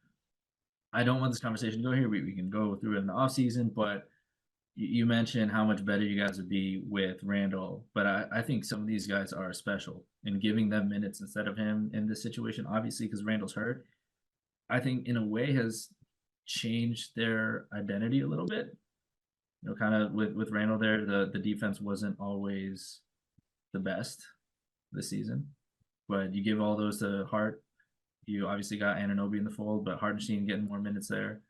I don't want this conversation to go here. We can go through it in the offseason, but you mentioned how much better you guys would be with Randall. But I think some of these guys are special, and giving them minutes instead of him in this situation, obviously because Randall's hurt, I think in a way has changed their identity a little bit. You know, kind of with Randall there, the defense wasn't always the best this season, but you give all those to Hart. You obviously got Anunoby in the fold, but Hartenstein getting more minutes there.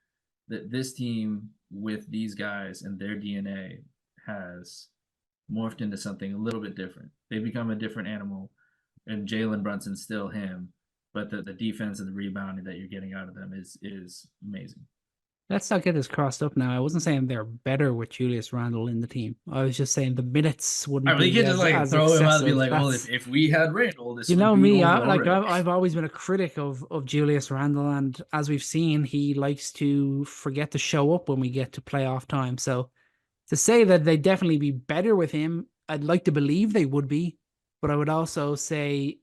This team with these guys and their DNA has morphed into something a little bit different. They've become a different animal, and Jalen Brunson's still him, but the defense and the rebounding that you're getting out of them is amazing. Let's not get this crossed up now. I wasn't saying they're better with Julius Randle in the team. I was just saying the minutes wouldn't You be can't just as throw him out and be excessive. like, well, if we had Randall, this You would know be me, over already. I've always been a critic of Julius Randle, and as we've seen, he likes to forget to show up when we get to playoff time. So to say that they'd definitely be better with him, I'd like to believe they would be, but I would also say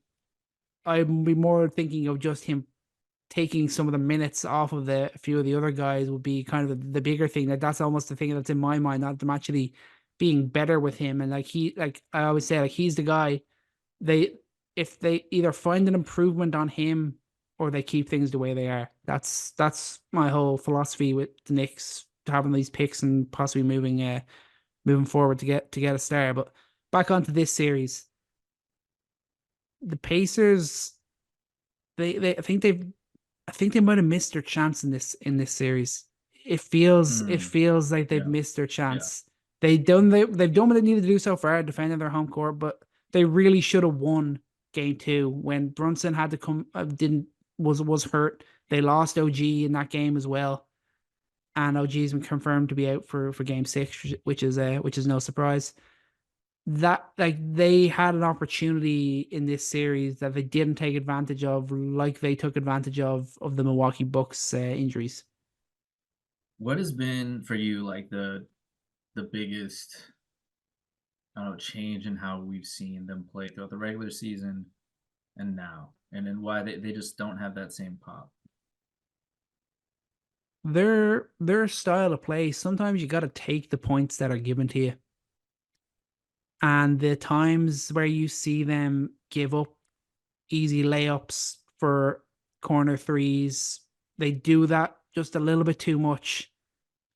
I'd be more thinking of just him taking some of the minutes off of a few of the other guys would be kind of the bigger thing. That's almost the thing that's in my mind, not them actually being better with him. And like I always say, like he's the guy. If they either find an improvement on him or they keep things the way they are. That's my whole philosophy with the Knicks having these picks and possibly moving forward to get a star. But back onto this series, the Pacers, I think they might have missed their chance in this series. It feels like they've missed their chance. Yeah. They've done what they needed to do so far, defending their home court, but they really should have won game 2 when Brunson had to come was hurt. They lost OG in that game as well, and OG's been confirmed to be out for game 6, which is no surprise. That they had an opportunity in this series that they didn't take advantage of, like they took advantage of the Milwaukee Bucks injuries. What has been for you like the biggest, I don't know, change in how we've seen them play throughout the regular season and now, and then why they just don't have that same pop? Their style of play, sometimes you got to take the points that are given to you. And the times where you see them give up easy layups for corner threes, they do that just a little bit too much.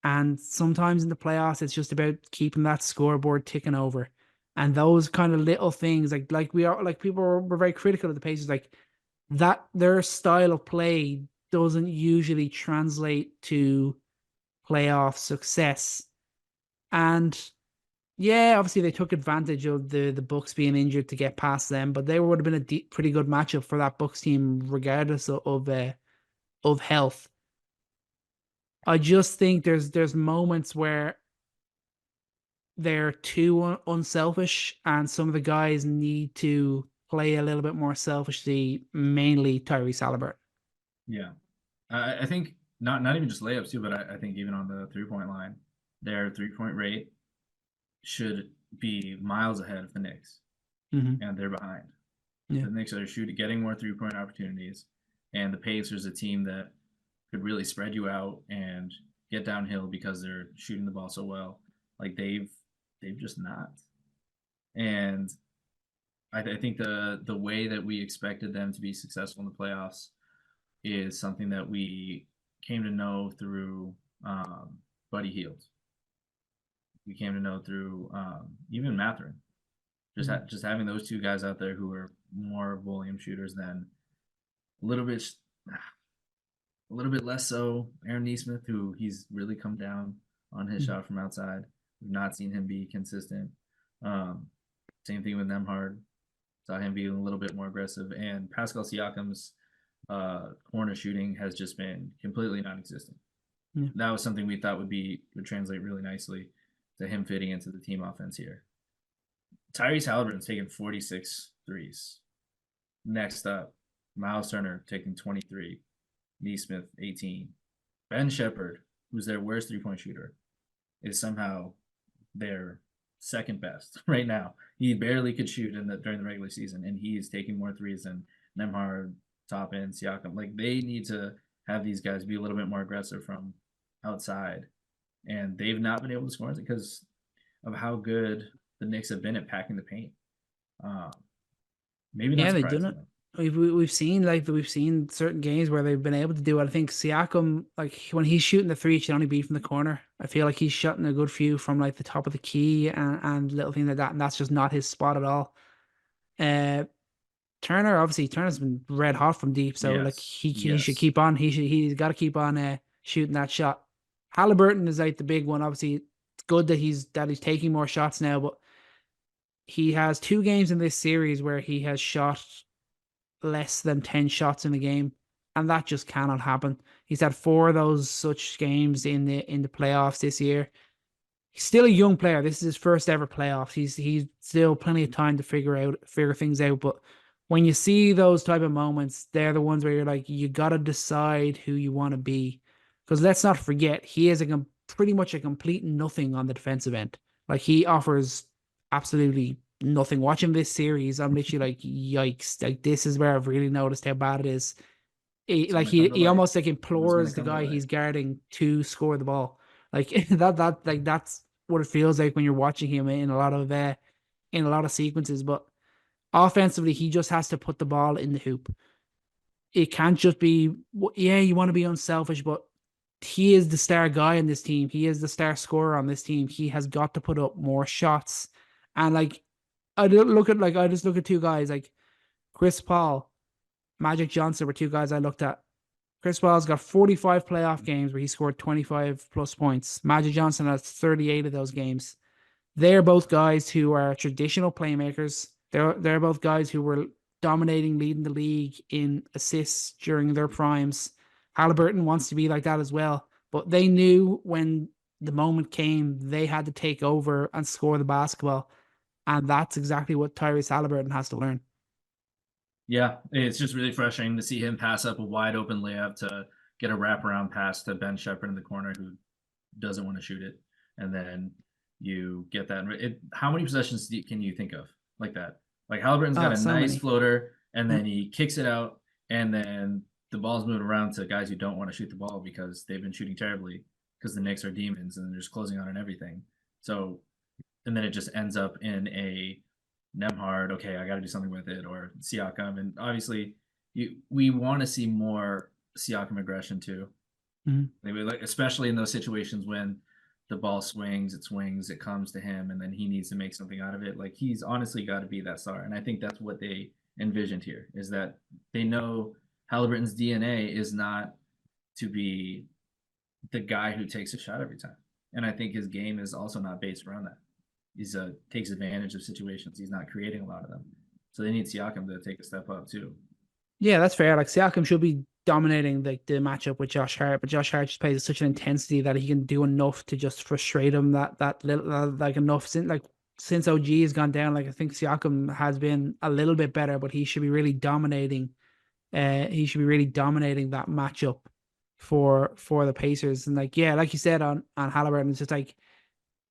And sometimes in the playoffs, it's just about keeping that scoreboard ticking over. And those kind of little things, people were very critical of the Pacers, like that their style of play doesn't usually translate to playoff success. And yeah, obviously they took advantage of the Bucks being injured to get past them, but they would have been a pretty good matchup for that Bucks team, regardless of health. I just think there's moments where they're too unselfish, and some of the guys need to play a little bit more selfishly, mainly Tyrese Haliburton. Yeah, I think not even just layups too, but I think even on the 3-point line, their 3-point rate should be miles ahead of the Knicks, and they're behind. Yeah. The Knicks are getting more 3-point opportunities, and the Pacers a team that could really spread you out and get downhill because they're shooting the ball so well. Like they've just not. And I think the way that we expected them to be successful in the playoffs is something that we came to know through Buddy Hield. We came to know through even Mathurin. Just having those two guys out there who are more volume shooters than a little bit less so Aaron Nesmith, who he's really come down on his shot from outside. We've not seen him be consistent. Same thing with Nembhard. Saw him being a little bit more aggressive. And Pascal Siakam's corner shooting has just been completely non-existent. Yeah. That was something we thought would translate really nicely to him fitting into the team offense here. Tyrese Haliburton's taking 46 threes. Next up, Miles Turner taking 23. Nesmith, 18. Ben Shepherd, who's their worst 3-point shooter, is somehow their second best right now. He barely could shoot during the regular season, and he is taking more threes than Nembhard, Toppin, Siakam. Like, they need to have these guys be a little bit more aggressive from outside, and they've not been able to score because of how good the Knicks have been at packing the paint. Maybe not. Yeah, they didn't. we've seen certain games where they've been able to do it. I think Siakam, like when he's shooting the three, it should only be from the corner. I feel like he's shooting a good few from like the top of the key and little things like that, and that's just not his spot at all. Uh, Turner, obviously, Turner's been red hot from deep, so like Yes. he should Yes. keep on. He's got to keep on shooting that shot. Haliburton is like the big one. Obviously, it's good that he's taking more shots now, but he has 2 games in this series where he has shot less than 10 shots in a game, and that just cannot happen. He's had 4 of those such games in the playoffs this year. He's still a young player. This is his first ever playoffs. He's still plenty of time to figure things out. But when you see those type of moments, they're the ones where you're like, you got to decide who you want to be. Because let's not forget, he is pretty much a complete nothing on the defensive end. Like he offers absolutely nothing. Watching this series, I'm literally like, yikes! Like this is where I've really noticed how bad it is. It's Like gonna come to he light. almost like It was gonna implores the come to guy light. he's guarding to score the ball. Like that's what it feels like when you're watching him in a lot of sequences. But offensively, he just has to put the ball in the hoop. It can't just be, yeah, you want to be unselfish, but he is the star guy in this team. He is the star scorer on this team. He has got to put up more shots. And like I just look at 2 guys like Chris Paul, Magic Johnson were 2 guys I looked at. Chris Paul's got 45 playoff games where he scored 25 plus points. Magic Johnson has 38 of those games. They're both guys who are traditional playmakers. They're both guys who were dominating, leading the league in assists during their primes. Haliburton wants to be like that as well, but they knew when the moment came, they had to take over and score the basketball, and that's exactly what Tyrese Haliburton has to learn. Yeah, it's just really frustrating to see him pass up a wide open layup to get a wraparound pass to Ben Shepherd in the corner who doesn't want to shoot it, and then you get that. How many possessions can you think of like that? Like Halliburton's got Oh, a so nice many. floater, and Mm. then he kicks it out, and then the ball's moving around to guys who don't want to shoot the ball because they've been shooting terribly because the Knicks are demons and they're just closing out on everything. So, and then it just ends up in a Nemhard, okay, I got to do something with it, or Siakam, and obviously, we want to see more Siakam aggression too. Mm. Maybe like especially in those situations when the ball swings, it comes to him, and then he needs to make something out of it. Like he's honestly got to be that star, and I think that's what they envisioned here is that they know Halliburton's DNA is not to be the guy who takes a shot every time, and I think his game is also not based around that. He's takes advantage of situations. He's not creating a lot of them, so they need Siakam to take a step up too. Yeah, that's fair. Like Siakam should be dominating the matchup with Josh Hart, but Josh Hart just plays at such an intensity that he can do enough to just frustrate him. That little like enough since OG has gone down. Like I think Siakam has been a little bit better, but he should be really dominating. He should be really dominating that matchup for the Pacers. And like yeah, like you said on Haliburton, it's just like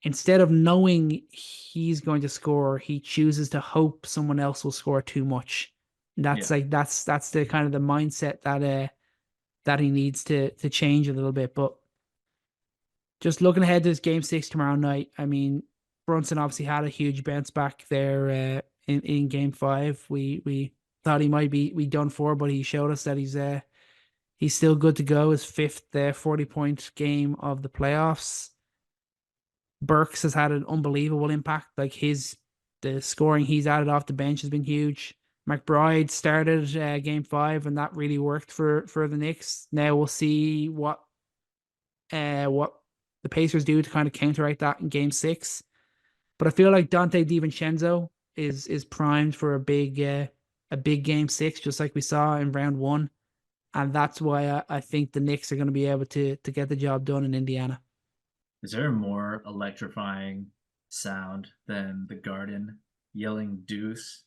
instead of knowing he's going to score, he chooses to hope someone else will score too much. That's Yeah, like that's the kind of the mindset that he needs to change a little bit. But just looking ahead to this game 6 tomorrow night, I mean, Brunson obviously had a huge bounce back there in game 5. We thought he might be done for, but he showed us that he's still good to go. His 5th 40-point game of the playoffs. Burks has had an unbelievable impact. Like the scoring he's added off the bench has been huge. McBride started game 5, and that really worked for the Knicks. Now we'll see what the Pacers do to kind of counteract that in game 6. But I feel like Dante DiVincenzo is primed for a big game 6, just like we saw in round 1, and that's why I think the Knicks are going to be able to get the job done in Indiana. is there a more electrifying sound than the Garden yelling "Deuce"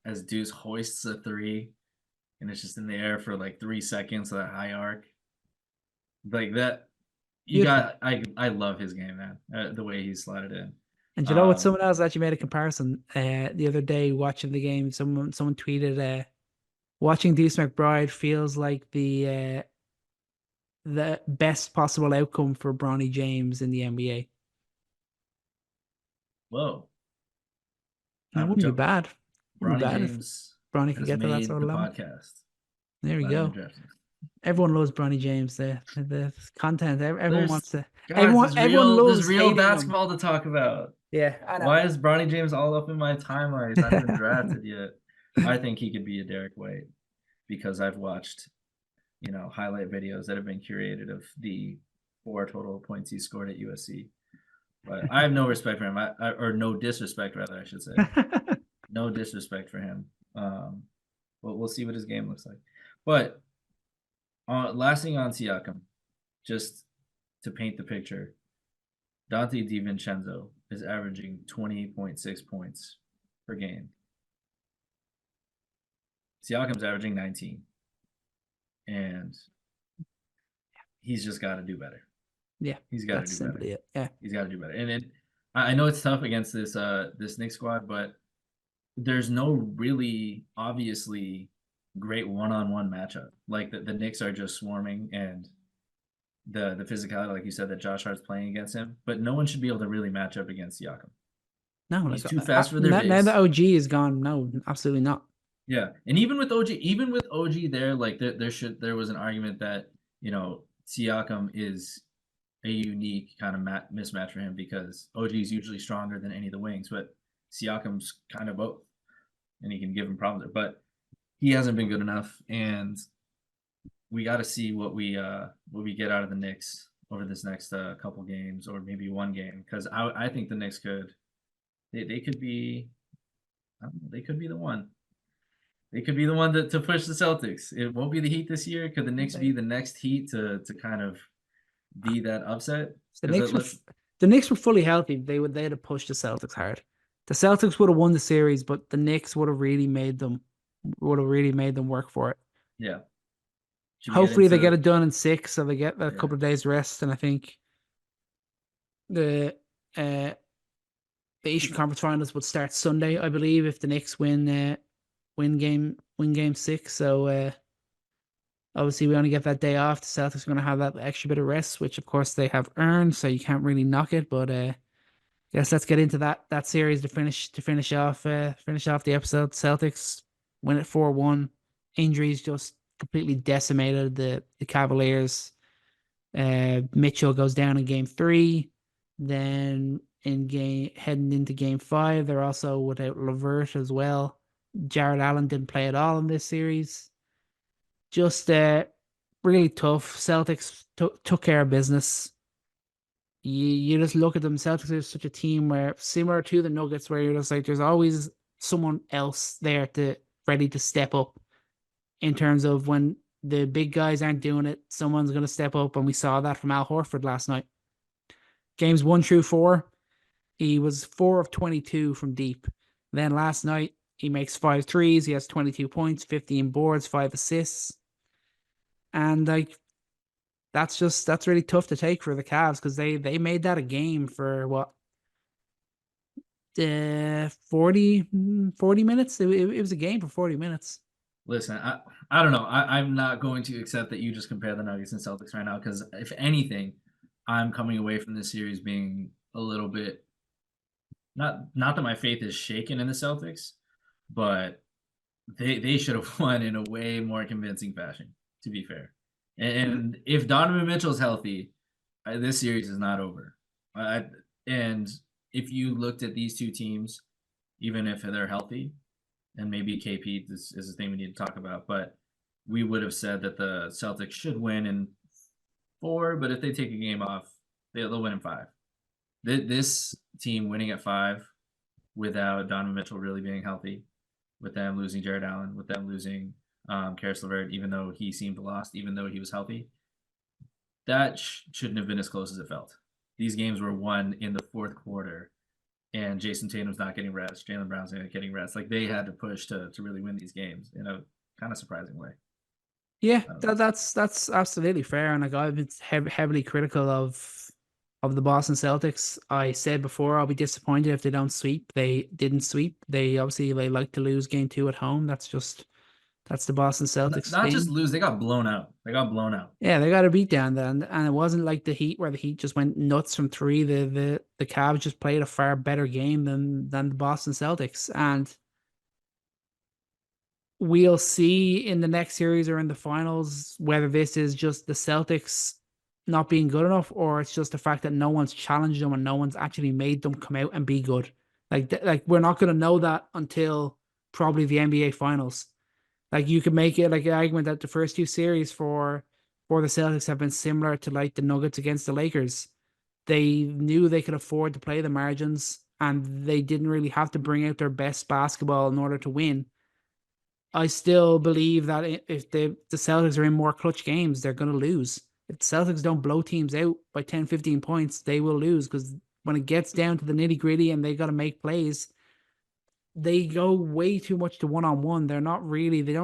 as Deuce hoists a three, and it's just in the air for like 3 seconds of that high arc, like that. You Beautiful. got, I love his game, man. The way he slotted in. And you know what? Um, Someone else actually made a comparison the other day watching the game. Someone tweeted, watching Deuce McBride feels like the best possible outcome for Bronny James in the NBA. Whoa, And it wouldn't be bad. Wouldn't be Bronny bad if James Bronny could has get to that made sort the of level. podcast. There we Glad we go. drafted him. Everyone loves Bronny James. The content. Everyone wants to. Guys, Everyone loves there's real hating him. basketball to talk about. Yeah, I know. Why is Bronny James all up in my timeline? He's not even drafted yet. I think he could be a Derek White because I've watched, highlight videos that have been curated of the 4 total points he scored at USC. But I have no respect for him, or no disrespect, rather, I should say. No disrespect for him. But we'll see what his game looks like. But last thing on Siakam, just to paint the picture, Dante DiVincenzo is averaging 20.6 points per game. Siakam's averaging 19. And he's just got to do better. Yeah, he's got to do better. It. Yeah, he's got to do better. And I know it's tough against this Knicks squad, but there's no really obviously great one-on-one matchup. Like the Knicks are just swarming, and the physicality, like you said, that Josh Hart's playing against him, but no one should be able to really match up against Siakam. No, he's too fast for their base. Now the OG is gone. No, absolutely not. Yeah, and even with OG there, like there was an argument that Siakam is a unique kind of mismatch for him because OG is usually stronger than any of the wings, but Siakam's kind of both, and he can give him problems there. But he hasn't been good enough, and we got to see what we get out of the Knicks over this next couple games, or maybe one game, because I think the Knicks could be the one. They could be the one to push the Celtics. It won't be the Heat this year. Could the Knicks be the next Heat to kind of be that upset? The Knicks were fully healthy. They'd have pushed the Celtics hard. The Celtics would have won the series, but the Knicks would have really made them work for it. Yeah. Hopefully they get it done in 6, so they get a couple of days rest. And I think the Eastern Conference Finals would start Sunday, I believe, if the Knicks win game 6. So obviously we only get that day off. The Celtics are going to have that extra bit of rest, which of course they have earned, so you can't really knock it. But guess let's get into that series to finish off the episode. Celtics win it 4-1. Injuries just completely decimated the Cavaliers. Mitchell goes down in game 3. Then heading into game 5, they're also without LeVert as well. Jared Allen didn't play at all in this series. Just really tough. Celtics took care of business. You just look at them. Celtics are such a team where, similar to the Nuggets, where you're just like, there's always someone else there ready to step up. In terms of when the big guys aren't doing it, someone's going to step up, and we saw that from Al Horford last night. Games 1 through 4, he was 4 of 22 from deep. Then last night, he makes 5 threes. He has 22 points, 15 boards, 5 assists. And that's really tough to take for the Cavs, because they made that a game for what? 40 minutes? It was a game for 40 minutes. Listen, I don't know. I'm not going to accept that you just compare the Nuggets and Celtics right now, because if anything, I'm coming away from this series being a little bit, not that my faith is shaken in the Celtics, but they should have won in a way more convincing fashion, to be fair. And if Donovan Mitchell's healthy, this series is not over. And if you looked at these two teams, even if they're healthy, and maybe KP is the thing we need to talk about, but we would have said that the Celtics should win in 4, but if they take a game off, they'll win in 5. This team winning at 5 without Donovan Mitchell really being healthy, with them losing Jared Allen, with them losing Caris LeVert, even though he seemed lost, even though he was healthy, that shouldn't have been as close as it felt. These games were won in the 4th quarter, and Jason Tatum's not getting rest. Jaylen Brown's not getting rest. Like, they had to push to really win these games in a kind of surprising way. Yeah, that's absolutely fair. And like, I've been heavily critical of the Boston Celtics. I said before, I'll be disappointed if they don't sweep. They didn't sweep. They like to lose game 2 at home. That's the Boston Celtics. Not just lose, they got blown out. Yeah, they got a beat down then, and it wasn't like the Heat, where the Heat just went nuts from 3. The Cavs just played a far better game than the Boston Celtics. And we'll see in the next series or in the finals whether this is just the Celtics not being good enough, or it's just the fact that no one's challenged them and no one's actually made them come out and be good. Like we're not going to know that until probably the NBA finals. Like you could make it like an argument that the first two series for the Celtics have been similar to like the Nuggets against the Lakers. They knew they could afford to play the margins and they didn't really have to bring out their best basketball in order to win. I still believe that if the Celtics are in more clutch games, they're going to lose. If the Celtics don't blow teams out by 10, 15 points, they will lose because when it gets down to the nitty gritty and they got to make plays, they go way too much to one-on-one. They don't really They're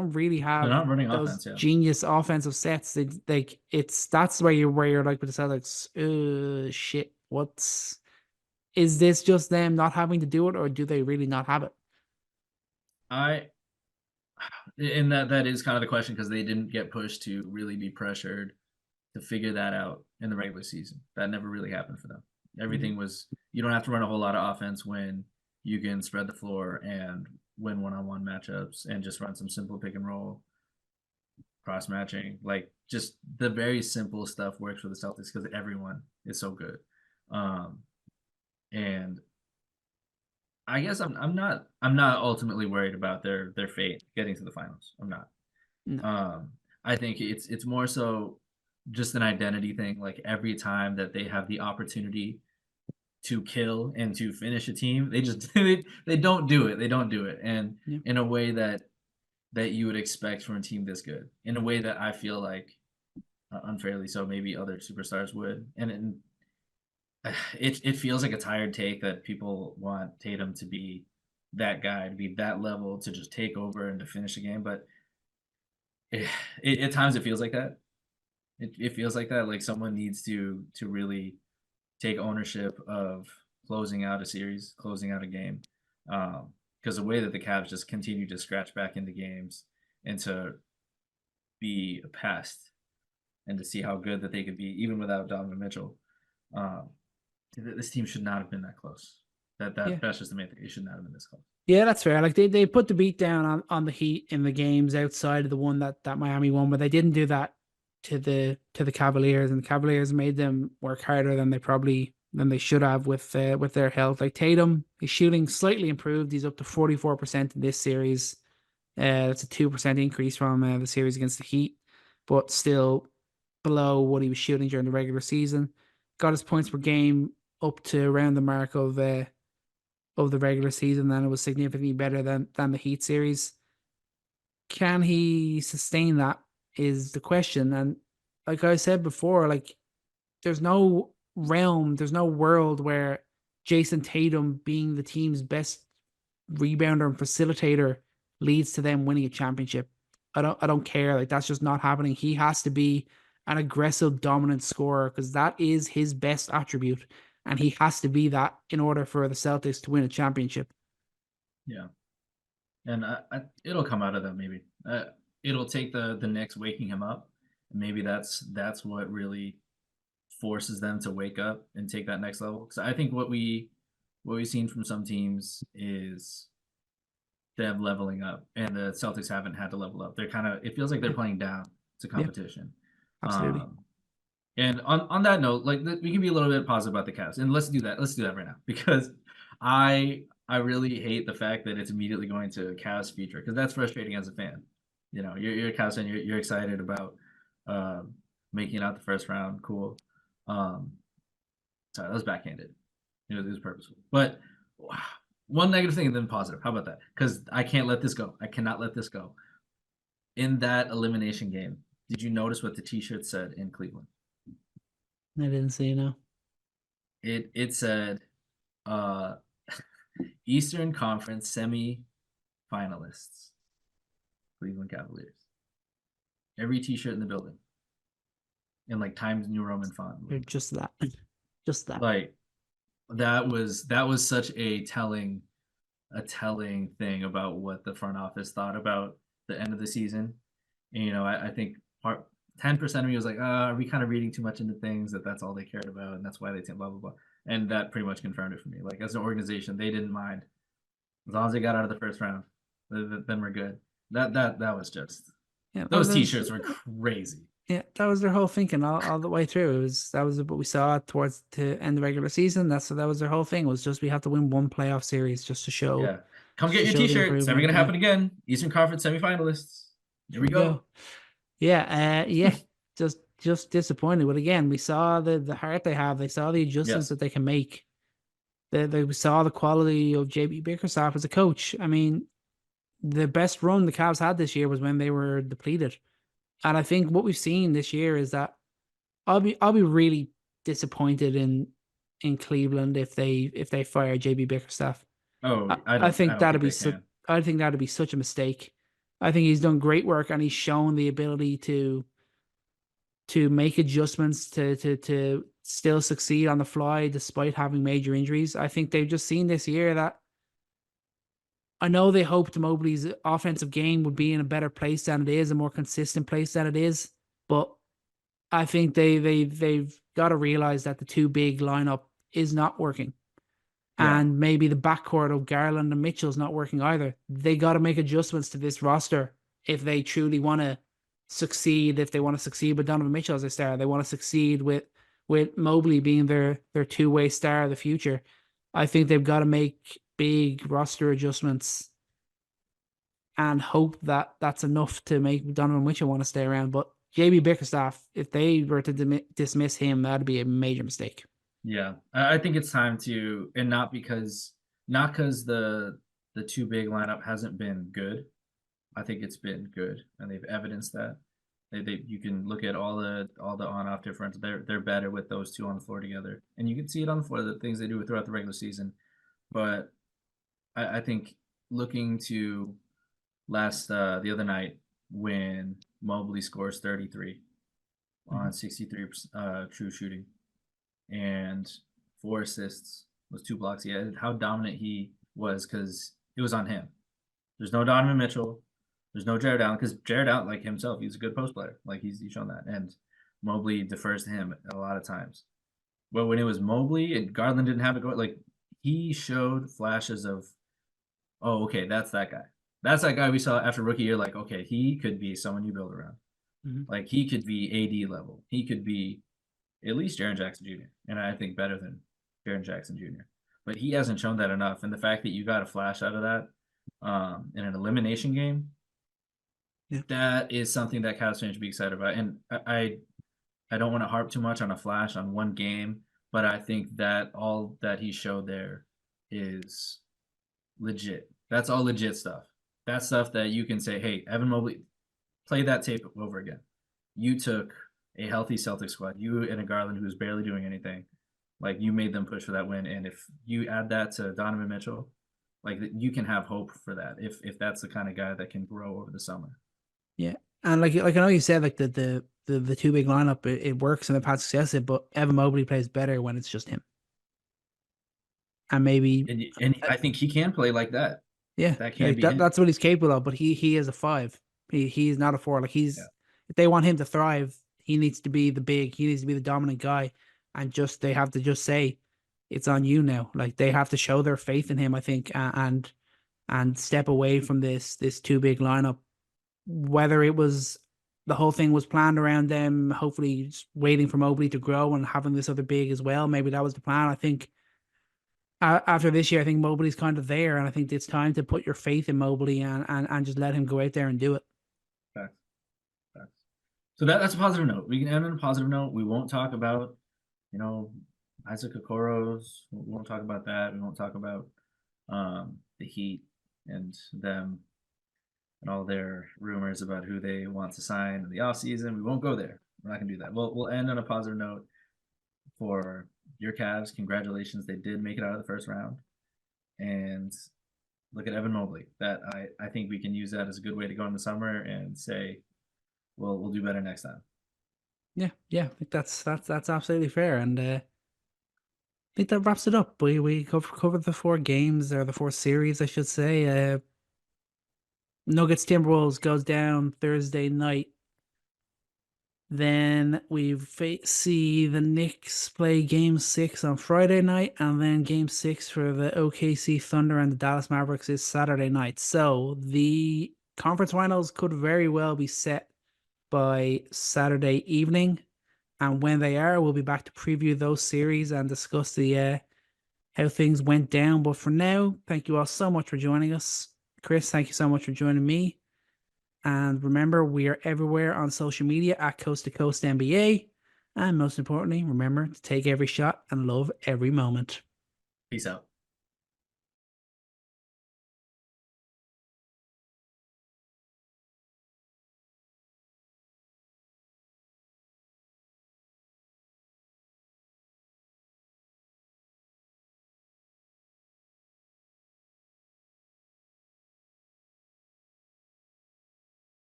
have not running those offense, yeah. genius offensive sets. That's where you're like with the Celtics, shit. Is this just them not having to do it, or do they really not have it? And that is kind of the question, because they didn't get pushed to really be pressured to figure that out in the regular season. That never really happened for them. Everything was, you don't have to run a whole lot of offense when you can spread the floor and win one-on-one matchups and just run some simple pick and roll, cross matching. Like just the very simple stuff works for the Celtics because everyone is so good. And I guess I'm not ultimately worried about their fate getting to the finals. I'm not. No. I think it's more so just an identity thing. Like every time that they have the opportunity to kill and to finish a team, they just they don't do it. They don't do it, and in a way that you would expect from a team this good. In a way that I feel like unfairly so, maybe other superstars would, and it feels like a tired take that people want Tatum to be that guy, to be that level, to just take over and to finish a game, but at times it feels like that. It feels like that. Like someone needs to really take ownership of closing out a series, closing out a game. Because the way that the Cavs just continue to scratch back into games and to be a pest and to see how good that they could be even without Donovan Mitchell, this team should not have been that close. That's just the main thing. It should not have been this close. Yeah, that's fair. Like they put the beat down on the Heat in the games outside of the one that Miami won, but they didn't do that to the Cavaliers, and the Cavaliers made them work harder than they should have with their health. Like Tatum, his shooting slightly improved. He's up to 44% in this series. That's a 2% increase from the series against the Heat, but still below what he was shooting during the regular season. Got his points per game up to around the mark of the regular season, and it was significantly better than the Heat series. Can he sustain that is the question. And like I said before, like there's no world where Jason Tatum being the team's best rebounder and facilitator leads to them winning a championship. I don't care. Like that's just not happening. He has to be an aggressive, dominant scorer because that is his best attribute. And he has to be that in order for the Celtics to win a championship. Yeah. And it'll come out of that maybe. It'll take the Knicks waking him up. Maybe that's what really forces them to wake up and take that next level. Because I think what we've seen from some teams is them leveling up, and the Celtics haven't had to level up. They're it feels like they're playing down to competition. Yeah, absolutely. And on that note, like we can be a little bit positive about the Cavs, and let's do that. Let's do that right now because I really hate the fact that it's immediately going to Cavs feature because that's frustrating as a fan. You know, you're a Cavs fan, you're excited about making it out the first round. Cool. Sorry, that was backhanded. It was purposeful. But one negative thing and then positive. How about that? Because I can't let this go. I cannot let this go. In that elimination game, did you notice what the T-shirt said in Cleveland? I didn't see, no. It said Eastern Conference semi-finalists, Cleveland Cavaliers. Every T-shirt in the building, in like Times New Roman font. Just that. Like that was such a telling thing about what the front office thought about the end of the season. And, you know, I think 10% of me was like, are we kind of reading too much into things that's all they cared about and that's why they did blah blah blah. And that pretty much confirmed it for me. Like as an organization, they didn't mind as long as they got out of the first round, then we're good. That was just Yeah, those t-shirts were crazy. Yeah, that was their whole thinking all the way through. That was what we saw towards the end of the regular season. That was their whole thing, was just we have to win one playoff series just to show. Yeah. Come get to your show the t-shirt. It's never improvement. gonna happen again. Eastern Conference semifinalists. Here we go. Yeah, just disappointed. But again, we saw the heart they have. They saw the adjustments Yes. that they can make. They saw the quality of JB Bickerstaff as a coach. I mean, the best run the Cavs had this year was when they were depleted. And I think what we've seen this year is that I'll be really disappointed in Cleveland if they fire JB Bickerstaff. Oh, I think that'd be I I think that'd be such a mistake. I think he's done great work and he's shown the ability to make adjustments to still succeed on the fly despite having major injuries. I think they've just seen this year that I know they hoped Mobley's offensive game would be in a better place than it is, a more consistent place than it is, but I think they've got to realize that the two big lineup is not working. Yeah. And maybe the backcourt of Garland and Mitchell is not working either. They got to make adjustments to this roster if they truly want to succeed. If they want to succeed with Donovan Mitchell as a star, they want to succeed with Mobley being their two-way star of the future. I think they've got to make big roster adjustments and hope that that's enough to make Donovan Mitchell want to stay around. But JB Bickerstaff, if they were to dismiss him, that'd be a major mistake. Yeah, I think it's time to, and not because the two big lineup hasn't been good. I think it's been good, and they've evidenced that. You can look at all the on-off difference. They're better with those two on the floor together, and you can see it on the floor, the things they do throughout the regular season. But I think looking to the other night when Mobley scores 33 on 63 true shooting and 4 assists was 2 blocks. Yeah, how dominant he was because it was on him. There's no Donovan Mitchell. There's no Jared Allen because Jared Allen, like himself, he's a good post player. Like he's shown that, and Mobley defers to him a lot of times. But when it was Mobley and Garland didn't have it going, like he showed flashes of, oh, okay, that's that guy. That's that guy we saw after rookie year. Like, okay, he could be someone you build around. Mm-hmm. Like he could be AD level. He could be at least Jaren Jackson Jr. And I think better than Jaren Jackson Jr. But he hasn't shown that enough. And the fact that you got a flash out of that in an elimination game, that is something that Cavs fans should be excited about. And I don't want to harp too much on a flash on one game, but I think that all that he showed there is legit. That's all legit stuff. That's stuff that you can say, hey, Evan Mobley, play that tape over again. You took a healthy Celtics squad, you and a Garland who's barely doing anything. Like you made them push for that win. And if you add that to Donovan Mitchell, like you can have hope for that if that's the kind of guy that can grow over the summer. Yeah. And like I know you said like the two big lineup, it works and they've had success, but Evan Mobley plays better when it's just him. And maybe and I think he can play like that. Yeah, that can be that's what he's capable of. But he is a 5. He's not a 4. Like if they want him to thrive, he needs to be the big. He needs to be the dominant guy, and they have to just say, it's on you now. Like they have to show their faith in him, I think, and step away from this two big lineup. Whether it was the whole thing was planned around them, hopefully just waiting for Mobley to grow and having this other big as well. Maybe that was the plan. I think. After this year, I think Mobley's kind of there, and I think it's time to put your faith in Mobley and just let him go out there and do it. Facts. So that's a positive note. We can end on a positive note. We won't talk about, Isaac Okoro's. We won't talk about that. We won't talk about the Heat and them and all their rumors about who they want to sign in the offseason. We won't go there. We're not going to do that. We'll end on a positive note for your Cavs. Congratulations. They did make it out of the first round. And look at Evan Mobley. That I think we can use that as a good way to go in the summer and say, well, we'll do better next time. Yeah. I think that's absolutely fair. And I think that wraps it up. We covered the 4 games, or the 4 series, I should say. Nuggets Timberwolves goes down Thursday night. Then we see the Knicks play Game 6 on Friday night, and then Game 6 for the OKC Thunder and the Dallas Mavericks is Saturday night. So the conference finals could very well be set by Saturday evening. And when they are, we'll be back to preview those series and discuss the how things went down. But for now, thank you all so much for joining us. Chris, thank you so much for joining me. And remember, we are everywhere on social media at Coast to Coast NBA. And most importantly, remember to take every shot and love every moment. Peace out.